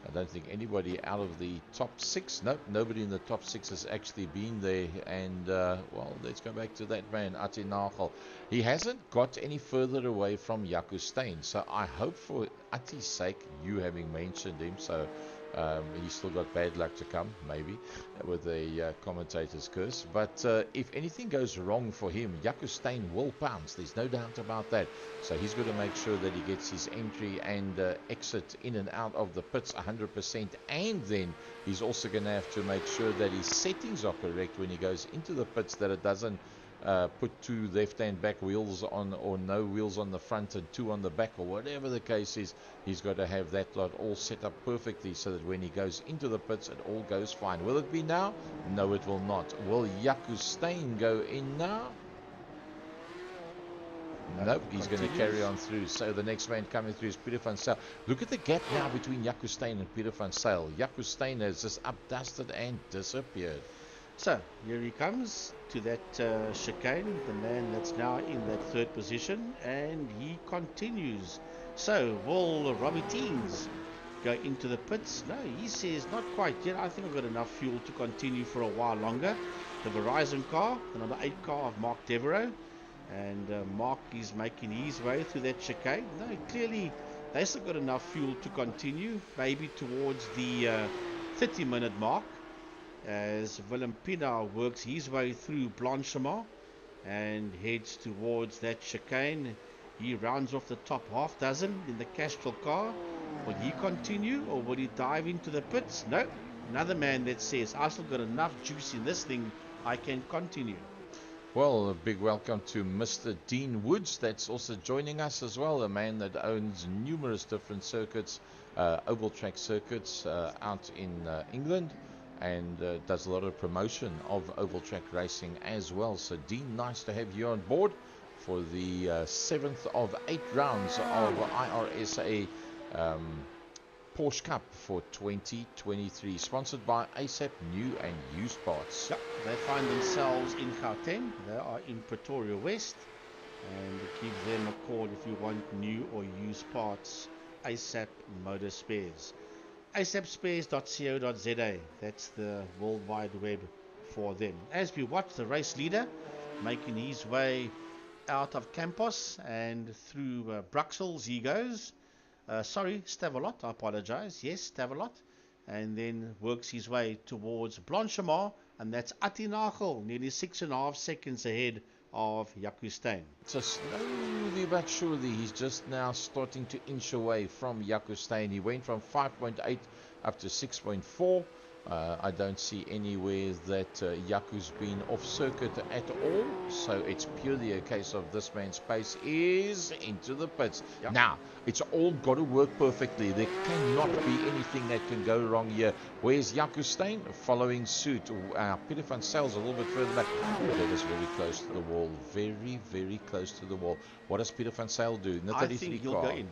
I don't think anybody out of the top 6, nope, nobody in the top 6 has actually been there. And, well, let's go back to that man, Nagel. He hasn't got any further away from Jacky Ickx, so I hope for Atti's sake, you having mentioned him, so he's still got bad luck to come, maybe, with the commentator's curse. But if anything goes wrong for him, Jacky Ickx will pounce. There's no doubt about that. So he's got to make sure that he gets his entry and exit in and out of the pits 100%. And then he's also going to have to make sure that his settings are correct when he goes into the pits, that it doesn't put 2 left and back wheels on, or no wheels on the front and 2 on the back, or whatever the case is. He's got to have that lot all set up perfectly so that when he goes into the pits, it all goes fine. Will it be now? No, it will not. Will Jacky Ickx go in now? Nope, he's going to carry on through. So the next man coming through is Pedro van Zyl. Look at the gap now between Jacky Ickx and Pedro van Zyl. Jacky Ickx has just updusted and disappeared. So here he comes to that chicane, the man that's now in that 3rd position, and he continues. So will Robbie Teens go into the pits? No, he says not quite yet. I think I've got enough fuel to continue for a while longer. The Verizon car, the number 8 car of Mark Devereaux, and Mark is making his way through that chicane. No, clearly they still got enough fuel to continue, maybe towards the 30-minute mark, as Willem Pinaar works his way through Blanchimont and heads towards that chicane. He rounds off the top half dozen in the Castrol car. Will he continue, or will he dive into the pits? No, another man that says, I've still got enough juice in this thing, I can continue. Well, a big welcome to Mr. Dean Woods, that's also joining us as well, a man that owns numerous different circuits, oval track circuits out in England, and does a lot of promotion of oval track racing as well. So Dean, nice to have you on board for the 7th of 8 rounds of iRSA Porsche Cup for 2023, sponsored by ASAP New and Used Parts. Yep, they find themselves in Gauteng. They are in Pretoria West, and give them a call if you want new or used parts. ASAP Motor Spares, asapspares.co.za. That's the World Wide Web for them. As we watch the race leader making his way out of Campos and through Bruxelles, he goes. Stavelot, I apologize. Yes, Stavelot. And then works his way towards Blanchimont, and that's Nagel, nearly 6.5 seconds ahead of Jacky Ickx. So slowly but surely, he's just now starting to inch away from Jacky Ickx. He went from 5.8 up to 6.4. I don't see anywhere that Jacky's been off circuit at all, so it's purely a case of this man's pace is into the pits. Yep. Now, it's all got to work perfectly. There cannot be anything that can go wrong here. Where's Jacky Ickx? Following suit. Pedro van Zyl's a little bit further back. That is very close to the wall. Very, very close to the wall. What does Pedro van Zyl do? I think he'll go in.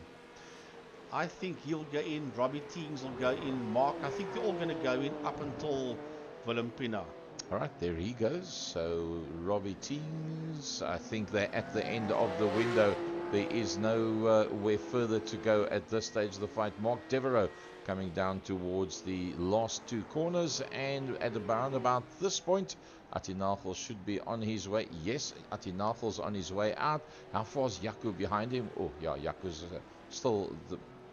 I think he'll go in. Robbie Teens will go in. Mark, I think they're all going to go in up until Willem Pinaar. All right, there he goes. So Robbie Teens, I think they're at the end of the window. There is nowhere further to go at this stage of the fight. Mark Devereaux coming down towards the last 2 corners, and at around about this point, Nagel should be on his way. Yes, Nagel's on his way out. How far is Jaco behind him? Oh, yeah, Jaco's still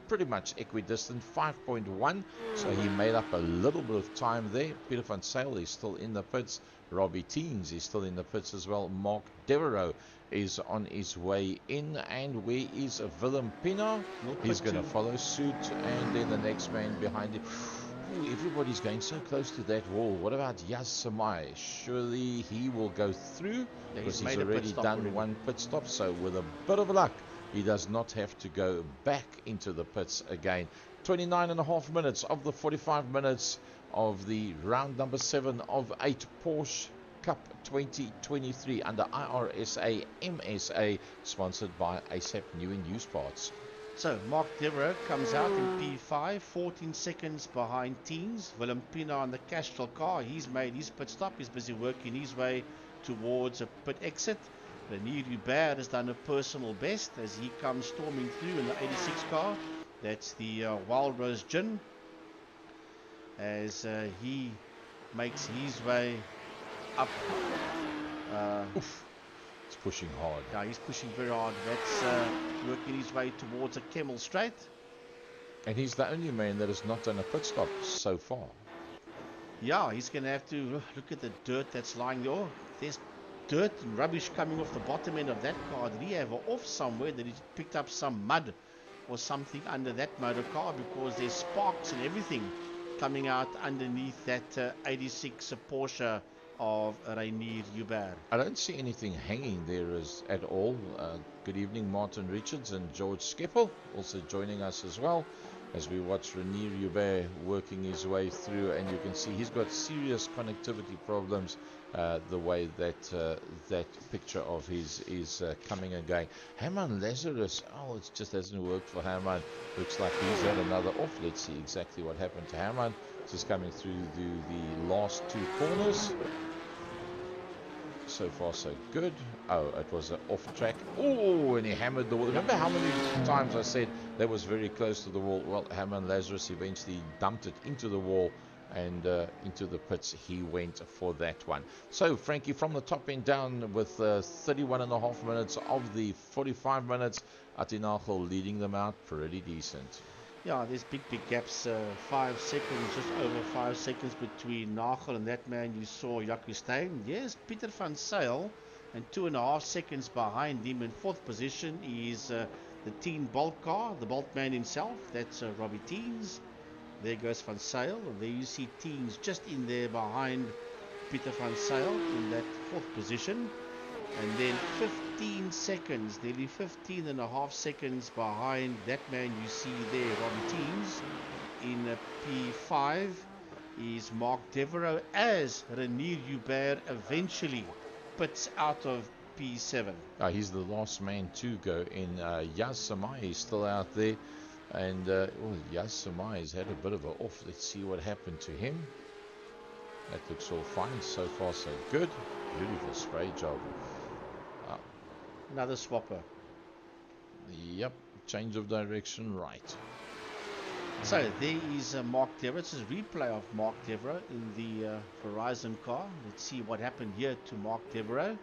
pretty much equidistant, 5.1, so he made up a little bit of time there. Pedro van Zyl is still in the pits. Robbie Teens is still in the pits as well. Mark Devereaux is on his way in, and where is Willem Pinaar? He's going to follow suit, and then the next man behind him. Ooh, everybody's going so close to that wall. What about Yas Samai? Surely he will go through, because he's already done one pit stop, so with a bit of luck, he does not have to go back into the pits again. 29.5 minutes of the 45 minutes of the round number 7 of 8 Porsche Cup 2023 under iRSA MSA, sponsored by ASAP New and Used Parts. So Mark Devereaux comes out in P5, 14 seconds behind Teens. Willem Pinaar in the Castrol car. He's made his pit stop. He's busy working his way towards a pit exit. Renier Hubert has done a personal best as he comes storming through in the 86 car. That's the Wild Rose Gin. as he makes his way up. Oof. It's pushing hard. Yeah, he's pushing very hard. That's working his way towards a camel straight. And he's the only man that has not done a pit stop so far. Yeah, he's going to have to look at the dirt that's lying there. Oh, there's dirt and rubbish coming off the bottom end of that car. Did he have an off somewhere? That he picked up some mud or something under that motor car? Because there's sparks and everything coming out underneath that 86 Porsche of Henri Pescarolo. I don't see anything hanging there at all. Good evening, Martin Richards and George Skeppel also joining us as well as we watch Henri Pescarolo working his way through, and you can see he's got serious connectivity problems. The way that that picture of his is coming and going. Herman Lazarus, oh, it just hasn't worked for Herman. Looks like he's had another off. Let's see exactly what happened to Herman. Just coming through the last two corners. So far so good. Oh, it was an off track. Oh, and he hammered the wall. Remember how many times I said that was very close to the wall? Well, Herman Lazarus eventually dumped it into the wall and into the pits he went for that one. So Frankie, from the top end down with 31.5 minutes of the 45 minutes, Atinachel leading them out pretty decent. Yeah, there's big gaps, 5 seconds, just over 5 seconds between Nagel and that man you saw, Jacky Ickx. Yes, Peter van Zyl, and 2.5 seconds behind him in 4th position is the Teen Bolt car, the Bolt man himself. That's Robbie Teens. There goes Van Zyl, and there you see Teens just in there behind Peter van Zyl in that 4th position. And then 15 seconds, nearly 15.5 seconds behind that man you see there, Robbie Teens. In P5 is Mark Devereaux as Henri Pescarolo eventually pits out of P7. He's the last man to go in. Yaz Samai is still out there. And Yaz Samai has had a bit of an off. Let's see what happened to him. That looks all fine. So far so good. Beautiful spray job. Another swapper. Yep, change of direction, right. So there is Mark Devereaux. This is a replay of Mark Devereaux in the Verizon car. Let's see what happened here to Mark Devereaux.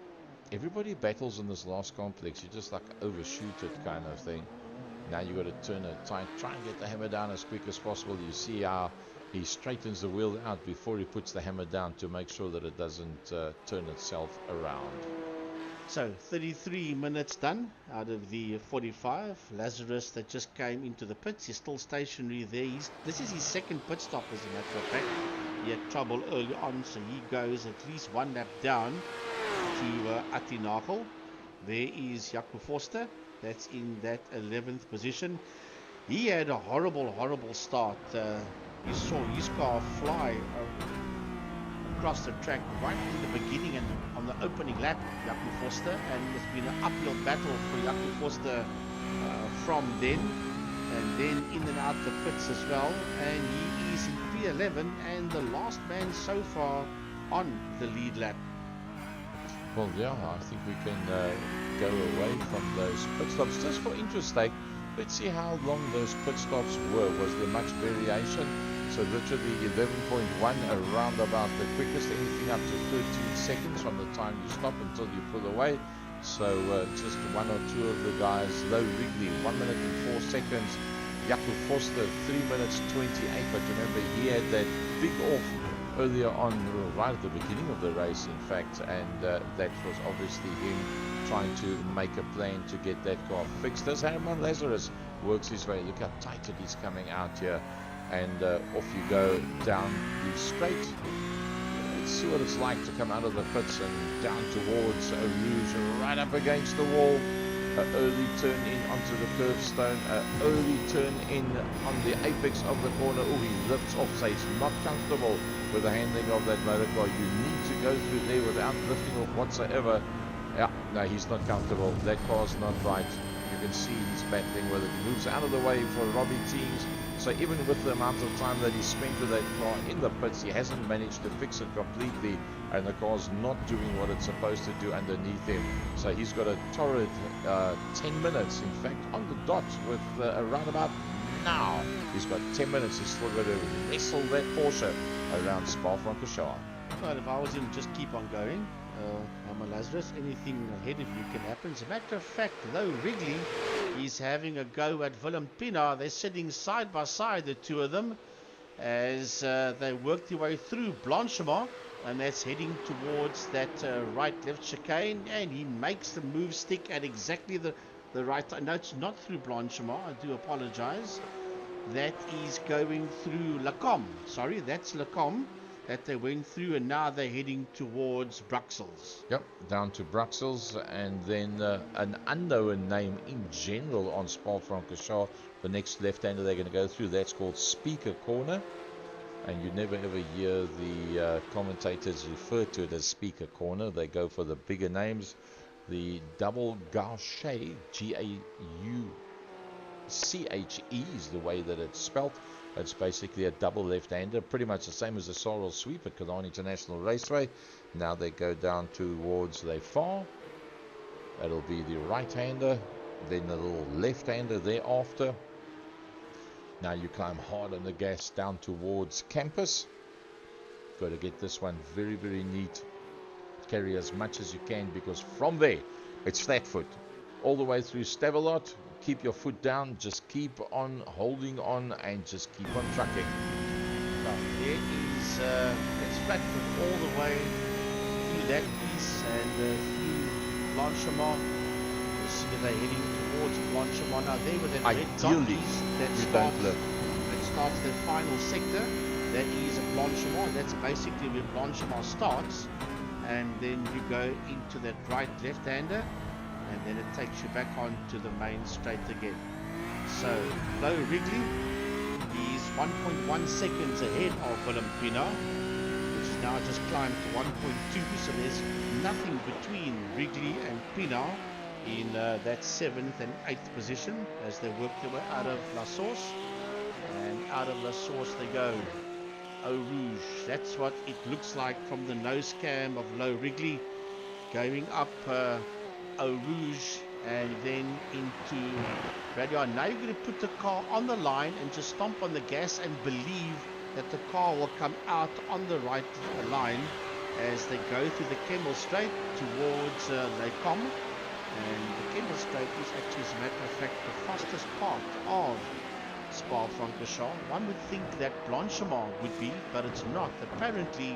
Everybody battles in this last complex. You just like overshoot it kind of thing. Now you got to turn it tight. Try and get the hammer down as quick as possible. You see how he straightens the wheel out before he puts the hammer down to make sure that it doesn't turn itself around. So 33 minutes done out of the 45. Lazarus that just came into the pits, he's still stationary there. This is his second pit stop, as a matter of fact. He had trouble early on, so he goes at least one lap down to Atinachel. There is Jaco Forster, that's in that 11th position. He had a horrible start. You saw his car fly across the track right in the beginning and on the opening lap, Jaco Forster, and it's been an uphill battle for Jaco Forster from then, and then in and out the pits as well, and he is in P11 and the last man so far on the lead lap. Well, yeah, I think we can go away from those pit stops. Just for interest's sake, let's see how long those pit stops were. Was there much variation? So literally 11.1 around about the quickest, anything up to 13 seconds from the time you stop until you pull away. So just one or two of the guys. Low Wrigley, 1 minute and 4 seconds. Jaco Forster, 3 minutes 28. But remember, he had that big off earlier on, right at the beginning of the race, in fact. And that was obviously him trying to make a plan to get that car fixed. As Herman Lazarus works his way. Look how tight it is coming out here. And off you go down the straight. Let's see what it's like to come out of the pits and down towards Eau Rouge, right up against the wall. An early turn in onto the curbstone, an early turn in on the apex of the corner. Oh, he lifts off, so he's not comfortable with the handling of that motor car. You need to go through there without lifting off whatsoever. Yeah, no, he's not comfortable. That car's not right. You can see he's battling with it. He moves out of the way for Robbie Teens. So even with the amount of time that he spent with that car in the pits, he hasn't managed to fix it completely, and the car's not doing what it's supposed to do underneath him. So he's got a torrid 10 minutes, in fact, on the dot with around about now. He's got 10 minutes. He's still got to wrestle that Porsche around Spa-Francorchamps. Well, if I was him, just keep on going. I'm a Lazarus. Anything ahead of you can happen. As a matter of fact, though, Wrigley is having a go at Willem Pinaar. They're sitting side by side, the two of them, as they work their way through Blanchimont, and that's heading towards that right-left chicane, and he makes the move stick at exactly the right time. No, it's not through Blanchimont. I do apologize. That is going through Lacombe. Sorry, that's Lacombe that they went through, and now they're heading towards Bruxelles. Yep, down to Bruxelles, and then an unknown name in general on Spa-Francorchamps. The next left-hander they're going to go through, that's called Speaker Corner, and you never ever hear the commentators refer to it as Speaker Corner. They go for the bigger names. The double gauche, G-A-U-C-H-E is the way that it's spelt. It's basically a double left-hander, pretty much the same as the Sorrel Sweep at Cologne International Raceway. Now they go down towards Les Fars. That'll be the right-hander, then the little left-hander thereafter. Now you climb hard on the gas down towards Campus. Got to get this one very, very neat. Carry as much as you can, because from there it's flat foot all the way through Stavelot. Keep your foot down, just keep on holding on, and just keep on trucking. Now there is it's flat foot all the way through that piece and through Blanchimont. You see they're heading towards Blanchimont now. There with that red dot that starts the final sector. That is Blanchimont. That's basically where Blanchimont starts, and then you go into that right left-hander, and then it takes you back onto the main straight again. So Low Wrigley is 1.1 seconds ahead of Willem Pinaar, which is now just climbed to 1.2. So there's nothing between Wrigley and Pinaar in that 7th and 8th position as they work their way out of La Source. And out of La Source they go. Eau Rouge, that's what it looks like from the nose cam of Low Wrigley, going up Eau Rouge and then into Radio. Now you're going to put the car on the line and just stomp on the gas and believe that the car will come out on the right line as they go through the Kemmel Straight towards Les Commes. And the Kemmel Straight is actually, as a matter of fact, the fastest part of Spa-Francorchamps. One would think that Blanchimont would be, but it's not. Apparently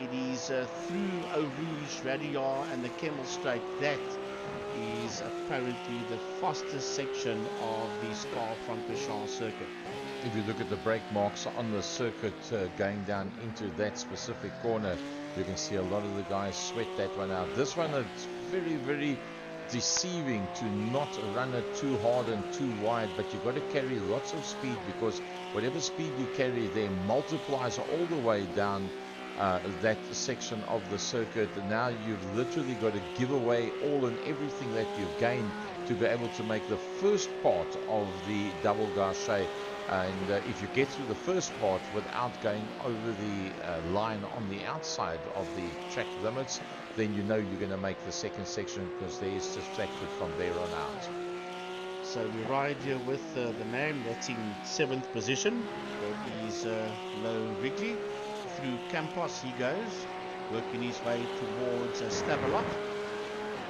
it is through Eau Rouge, Radio and the Kemmel Straight. That is apparently the fastest section of the Spa-Francorchamps circuit. If you look at the brake marks on the circuit going down into that specific corner, you can see a lot of the guys sweat that one out. This one, it's very, very deceiving to not run it too hard and too wide, but you've got to carry lots of speed, because whatever speed you carry there multiplies all the way down that section of the circuit. Now you've literally got to give away all and everything that you've gained to be able to make the first part of the double gauche. And if you get through the first part without going over the line on the outside of the track limits, then you know you're going to make the second section, because there is just flat foot from there on out. So we ride here with the man that's in 7th position. That is Low Wrigley. Through Campos he goes, working his way towards Stavelot.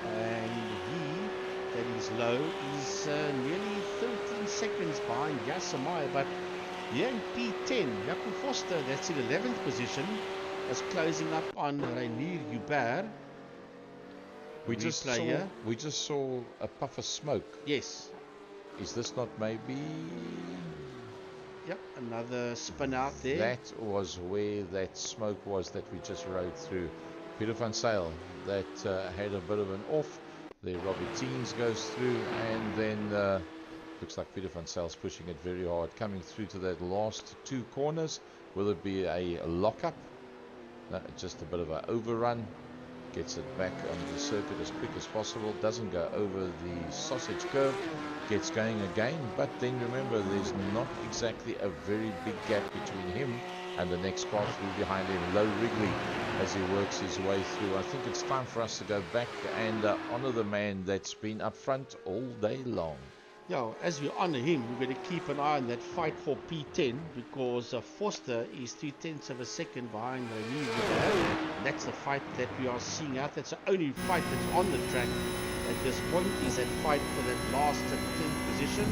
And he, that is Low, is nearly 13 seconds behind Yasamai. But here in P10, Jaco Foster, that's in 11th position, is closing up on Rainier Hubert. We just saw a puff of smoke. Yes. Is this not maybe... Yep, another spin out there. That was where that smoke was that we just rode through. Peter van Zyl, that had a bit of an off. There Robbie Teens goes through, and then looks like Peter van Zyl's pushing it very hard, coming through to that last two corners. Will it be a lockup? No, just a bit of an overrun. Gets it back on the circuit as quick as possible, doesn't go over the sausage curve, gets going again, but then remember there's not exactly a very big gap between him and the next car through behind him, Low Wrigley, as he works his way through. I think it's time for us to go back and honour the man that's been up front all day long. Yeah, as we honour him, we're going to keep an eye on that fight for P10 because Foster is 3/10 of a second behind Henri Pescarolo. That's the fight that we are seeing out. That's the only fight that's on the track at this point, is that fight for that last 10th position,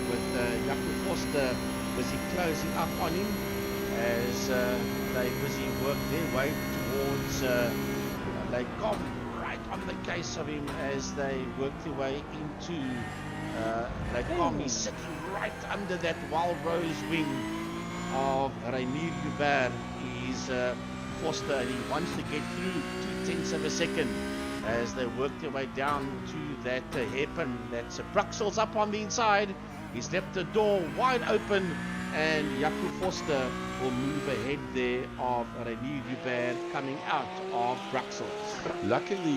with Jacky Foster busy closing up on him as they busy work their way towards they come right on the case of him as they work their way into he's sitting right under that wild rose wing of Henri Pescarolo. He's Foster, and he wants to get through 2/10 of a second as they work their way down to that hairpin. That's Bruxelles up on the inside. He's left the door wide open, and Jacky Foster will move ahead there of Henri Pescarolo coming out of Bruxelles. Luckily,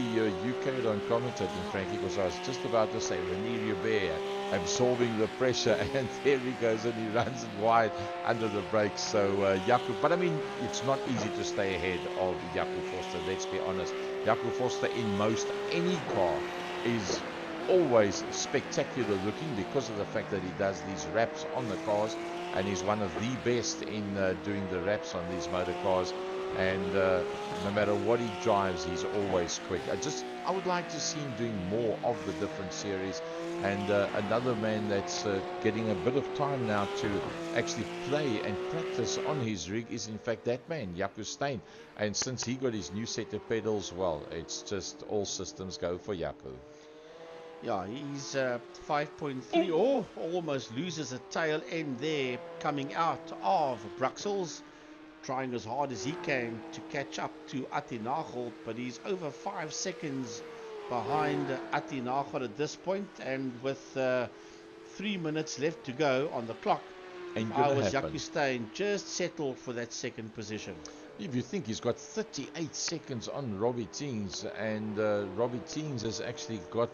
you carried on commentating, Frankie, because I was just about to say Henri Pescarolo absorbing the pressure, and there he goes, and he runs it wide under the brakes. So Jacky, but I mean, it's not easy to stay ahead of Jacky Foster, let's be honest. Jacky Foster in most any car is always spectacular looking because of the fact that he does these wraps on the cars, and he's one of the best in doing the wraps on these motor cars. And no matter what he drives, he's always quick. I would like to see him doing more of the different series. And another man that's getting a bit of time now to actually play and practice on his rig is in fact that man, Jaco Steyn. And since he got his new set of pedals, well, it's just all systems go for Jaco. Yeah, he's 5.3, or almost loses a tail end there coming out of Bruxelles, trying as hard as he can to catch up to Nagel, but he's over 5 seconds behind Nagel at this point, and with 3 minutes left to go on the clock, Jacky Steyn just settled for that second position. If you think he's got 38 seconds on Robbie Teens, and Robbie Teens has actually got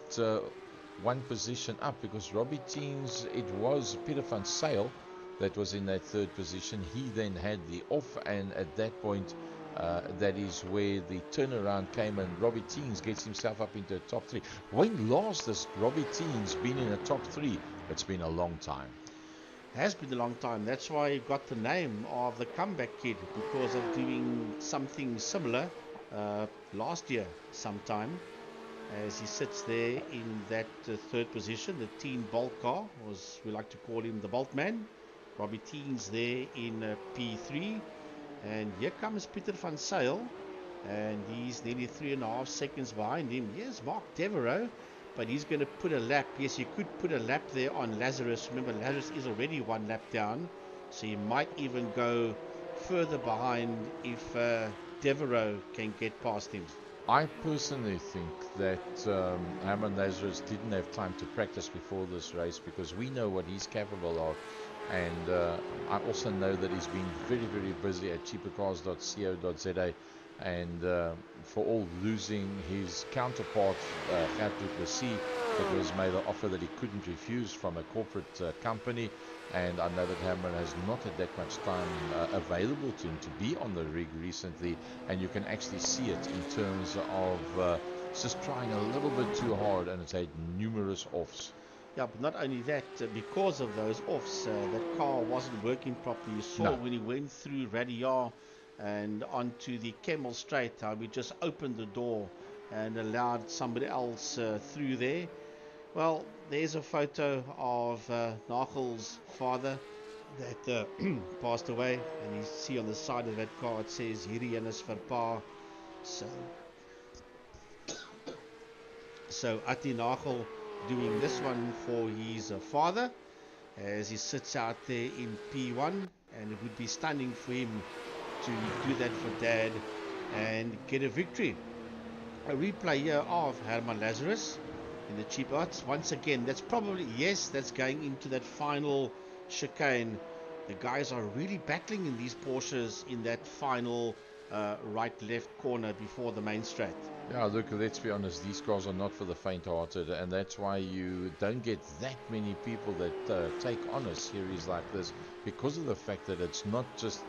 one position up, because Robbie Teens, it was Peter van Zyl that was in that third position. He then had the off, and at that point that is where the turnaround came, and Robbie Teens gets himself up into the top three. When last has Robbie Teens been in the top three? It's been a long time. Has been a long time. That's why he got the name of the comeback kid, because of doing something similar last year sometime, as he sits there in that third position. The teen Bolt car, as we like to call him, the Bolt man. Robbie Teens there in P3, and here comes Peter van Zyl, and he's nearly 3.5 seconds behind him. Here's Mark Devereaux, but he's going to put a lap. Yes, you could put a lap there on Lazarus. Remember, Lazarus is already 1 lap down, so he might even go further behind if Devereaux can get past him. I personally think that Herman Lazarus didn't have time to practice before this race, because we know what he's capable of. And I also know that he's been very, very busy at cheapercars.co.za, and for all losing his counterpart, Gert du Plessis, that was made an offer that he couldn't refuse from a corporate company. And I know that Herman has not had that much time available to him to be on the rig recently, and you can actually see it in terms of just trying a little bit too hard, and it's had numerous offs. Yeah, but not only that, because of those offs, that car wasn't working properly. You saw when he went through Radiar and onto the Kemmel Straight, how we just opened the door and allowed somebody else through there. Well, there's a photo of Nagel's father that passed away, and you see on the side of that car it says hierdie een is vir pa. So Atti Nagel doing this one for his father, as he sits out there in P1, and it would be stunning for him to do that for dad and get a victory. A replay here of Herman Lazarus in the cheap arts. Once again, that's probably, yes, that's going into that final chicane. The guys are really battling in these Porsches in that final right-left corner before the main straight. Yeah, look, let's be honest, these cars are not for the faint-hearted, and that's why you don't get that many people that take on a series like this, because of the fact that it's not just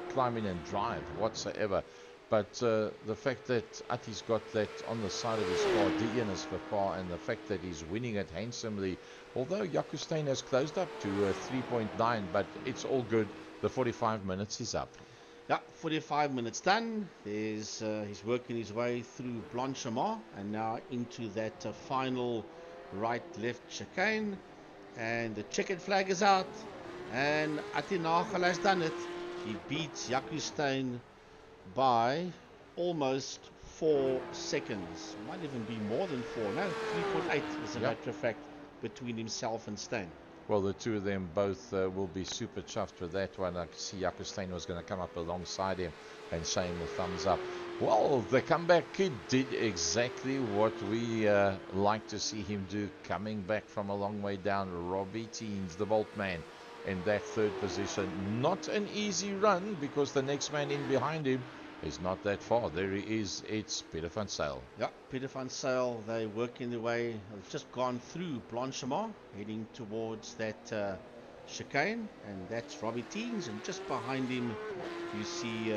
climb in and drive whatsoever, but the fact that Atti's got that on the side of his car, DN is for par, and the fact that he's winning it handsomely Although Jacky Ickx has closed up to 3.9, but it's all good. The 45 minutes is up. Yeah, 45 minutes done. He's working his way through Blanchimont and now into that final right-left chicane. And the checkered flag is out. And Atinachel has done it. He beats Jacky Ickx by almost 4 seconds. Might even be more than 4. No, 3.8 as a matter of fact between himself and Steyn. Well, the two of them both will be super chuffed with that one. I could see Jacky Ickx was going to come up alongside him and show him a thumbs up. Well, the comeback kid did exactly what we like to see him do, coming back from a long way down. Robbie Teens, the Bolt man, in that third position. Not an easy run because the next man in behind him is not that far. There he is. It's Peter van Zyl. Yeah, Peter van Zyl, they're working their way. They've just gone through Blanchimont, heading towards that chicane, and that's Robbie Teens. And just behind him, you see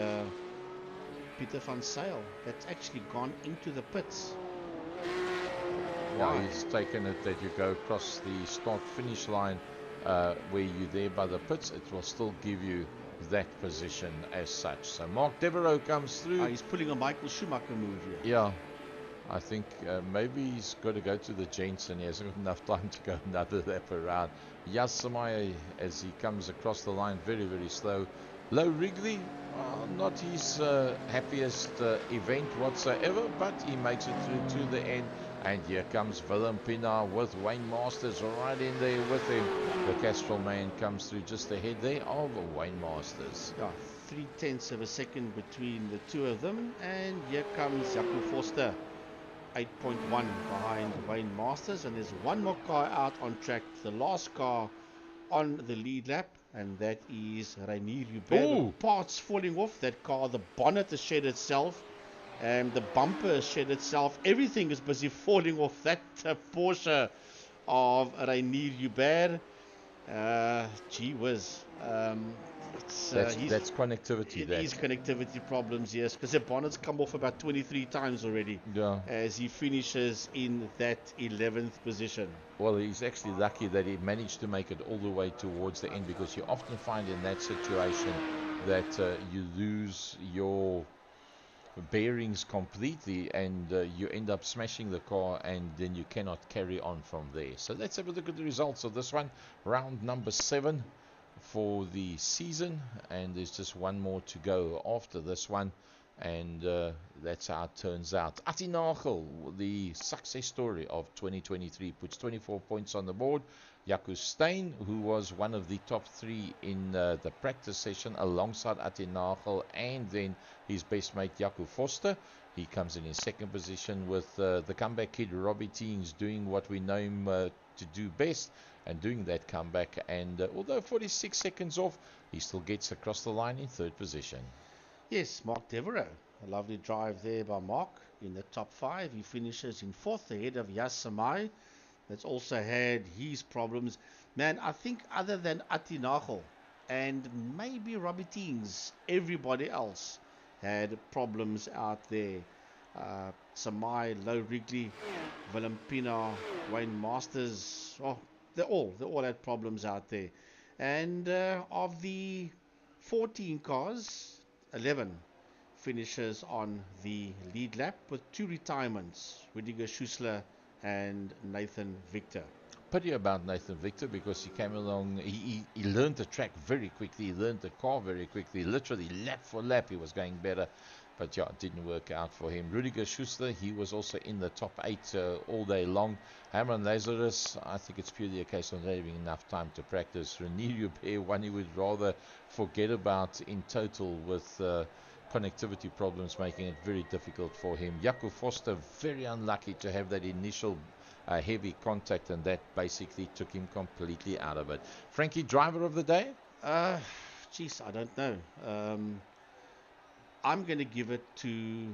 Peter van Zyl. That's actually gone into the pits. Yeah, he's taken it that you go across the start-finish line where you're there by the pits. It will still give you that position as such. So Mark Devereaux comes through. He's pulling a Michael Schumacher move here. Yeah, I think maybe he's got to go to the gents and he hasn't got enough time to go another lap around. Yasamai, as he comes across the line, very, very slow. Low Wrigley, not his happiest event whatsoever, but he makes it through to the end. And here comes Willem Pinaar with Wayne Masters right in there with him. The Castrol man comes through just ahead there of Wayne Masters. Yeah, 0.3 of a second between the two of them. And here comes Jaco Forster, 8.1 behind Wayne Masters. And there's one more car out on track, the last car on the lead lap. And that is Reinier Hubert. Parts falling off that car. The bonnet has shed itself. And the bumper has shed itself. Everything is busy falling off that Porsche of Reinier Hubert. Gee whiz. That's connectivity. It is connectivity problems, yes, because the bonnet's come off about 23 times already. Yeah. As he finishes in that 11th position. Well, he's actually lucky that he managed to make it all the way towards the end, because you often find in that situation that you lose your bearings completely and you end up smashing the car, and then you cannot carry on from there. So let's have a look at the results of this one. Round number 7 for the season, and there's just one more to go after this one, and that's how it turns out. Atinachel, the success story of 2023, puts 24 points on the board. Jacky Ickx, who was one of the top 3 in the practice session alongside Atinachel, and then his best mate Jaco Forster. He comes in second position with the comeback kid Robbie Teens doing what we know him to do best, and doing that comeback. And although 46 seconds off, he still gets across the line in third position. Yes, Mark Devereaux. A lovely drive there by Mark in the top 5. He finishes in 4th ahead of Yasamai. That's also had his problems. Man, I think other than Atinachel and maybe Robbie Teens, everybody else had problems out there. Samai, Low Wrigley, Willem Pinaar, Wayne Masters, they all had problems out there. And of the 14 cars, 11 finishes on the lead lap with 2 retirements, Rudiger Schussler and Nathan Victor. Pity about Nathan Victor, because he came along, he learned the track very quickly, he learned the car very quickly, literally lap for lap he was going better, but yeah, it didn't work out for him. Rudiger Schussler, he was also in the top 8 all day long. Herman Lazarus, I think it's purely a case of not having enough time to practice. Reinier Hubert, one he would rather forget about in total, with connectivity problems making it very difficult for him. Jaco Forster, very unlucky to have that initial heavy contact, and that basically took him completely out of it. Frankie, driver of the day? Geez, I don't know. I'm going to give it to,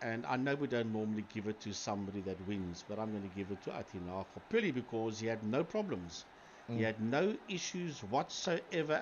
and I know we don't normally give it to somebody that wins, but I'm going to give it to Atinachel, purely because he had no problems. He had no issues whatsoever